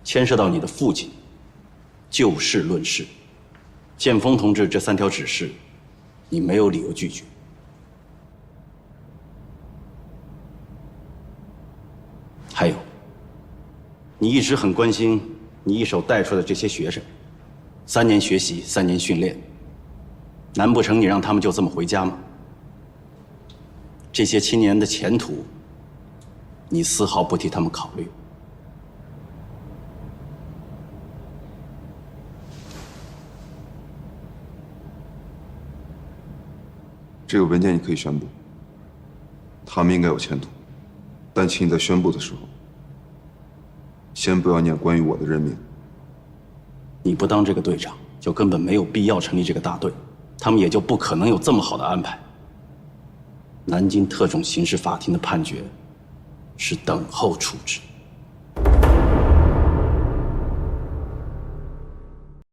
牵涉到你的父亲，就事论事。建峰同志这3条指示，你没有理由拒绝。还有，你一直很关心你一手带出的这些学生，3年学习，3年训练。难不成你让他们就这么回家吗？这些青年的前途，你丝毫不替他们考虑。这个文件你可以宣布，他们应该有前途。但请你在宣布的时候，先不要念关于我的任命。你不当这个队长，就根本没有必要成立这个大队，他们也就不可能有这么好的安排。南京特种刑事法庭的判决是等候处置。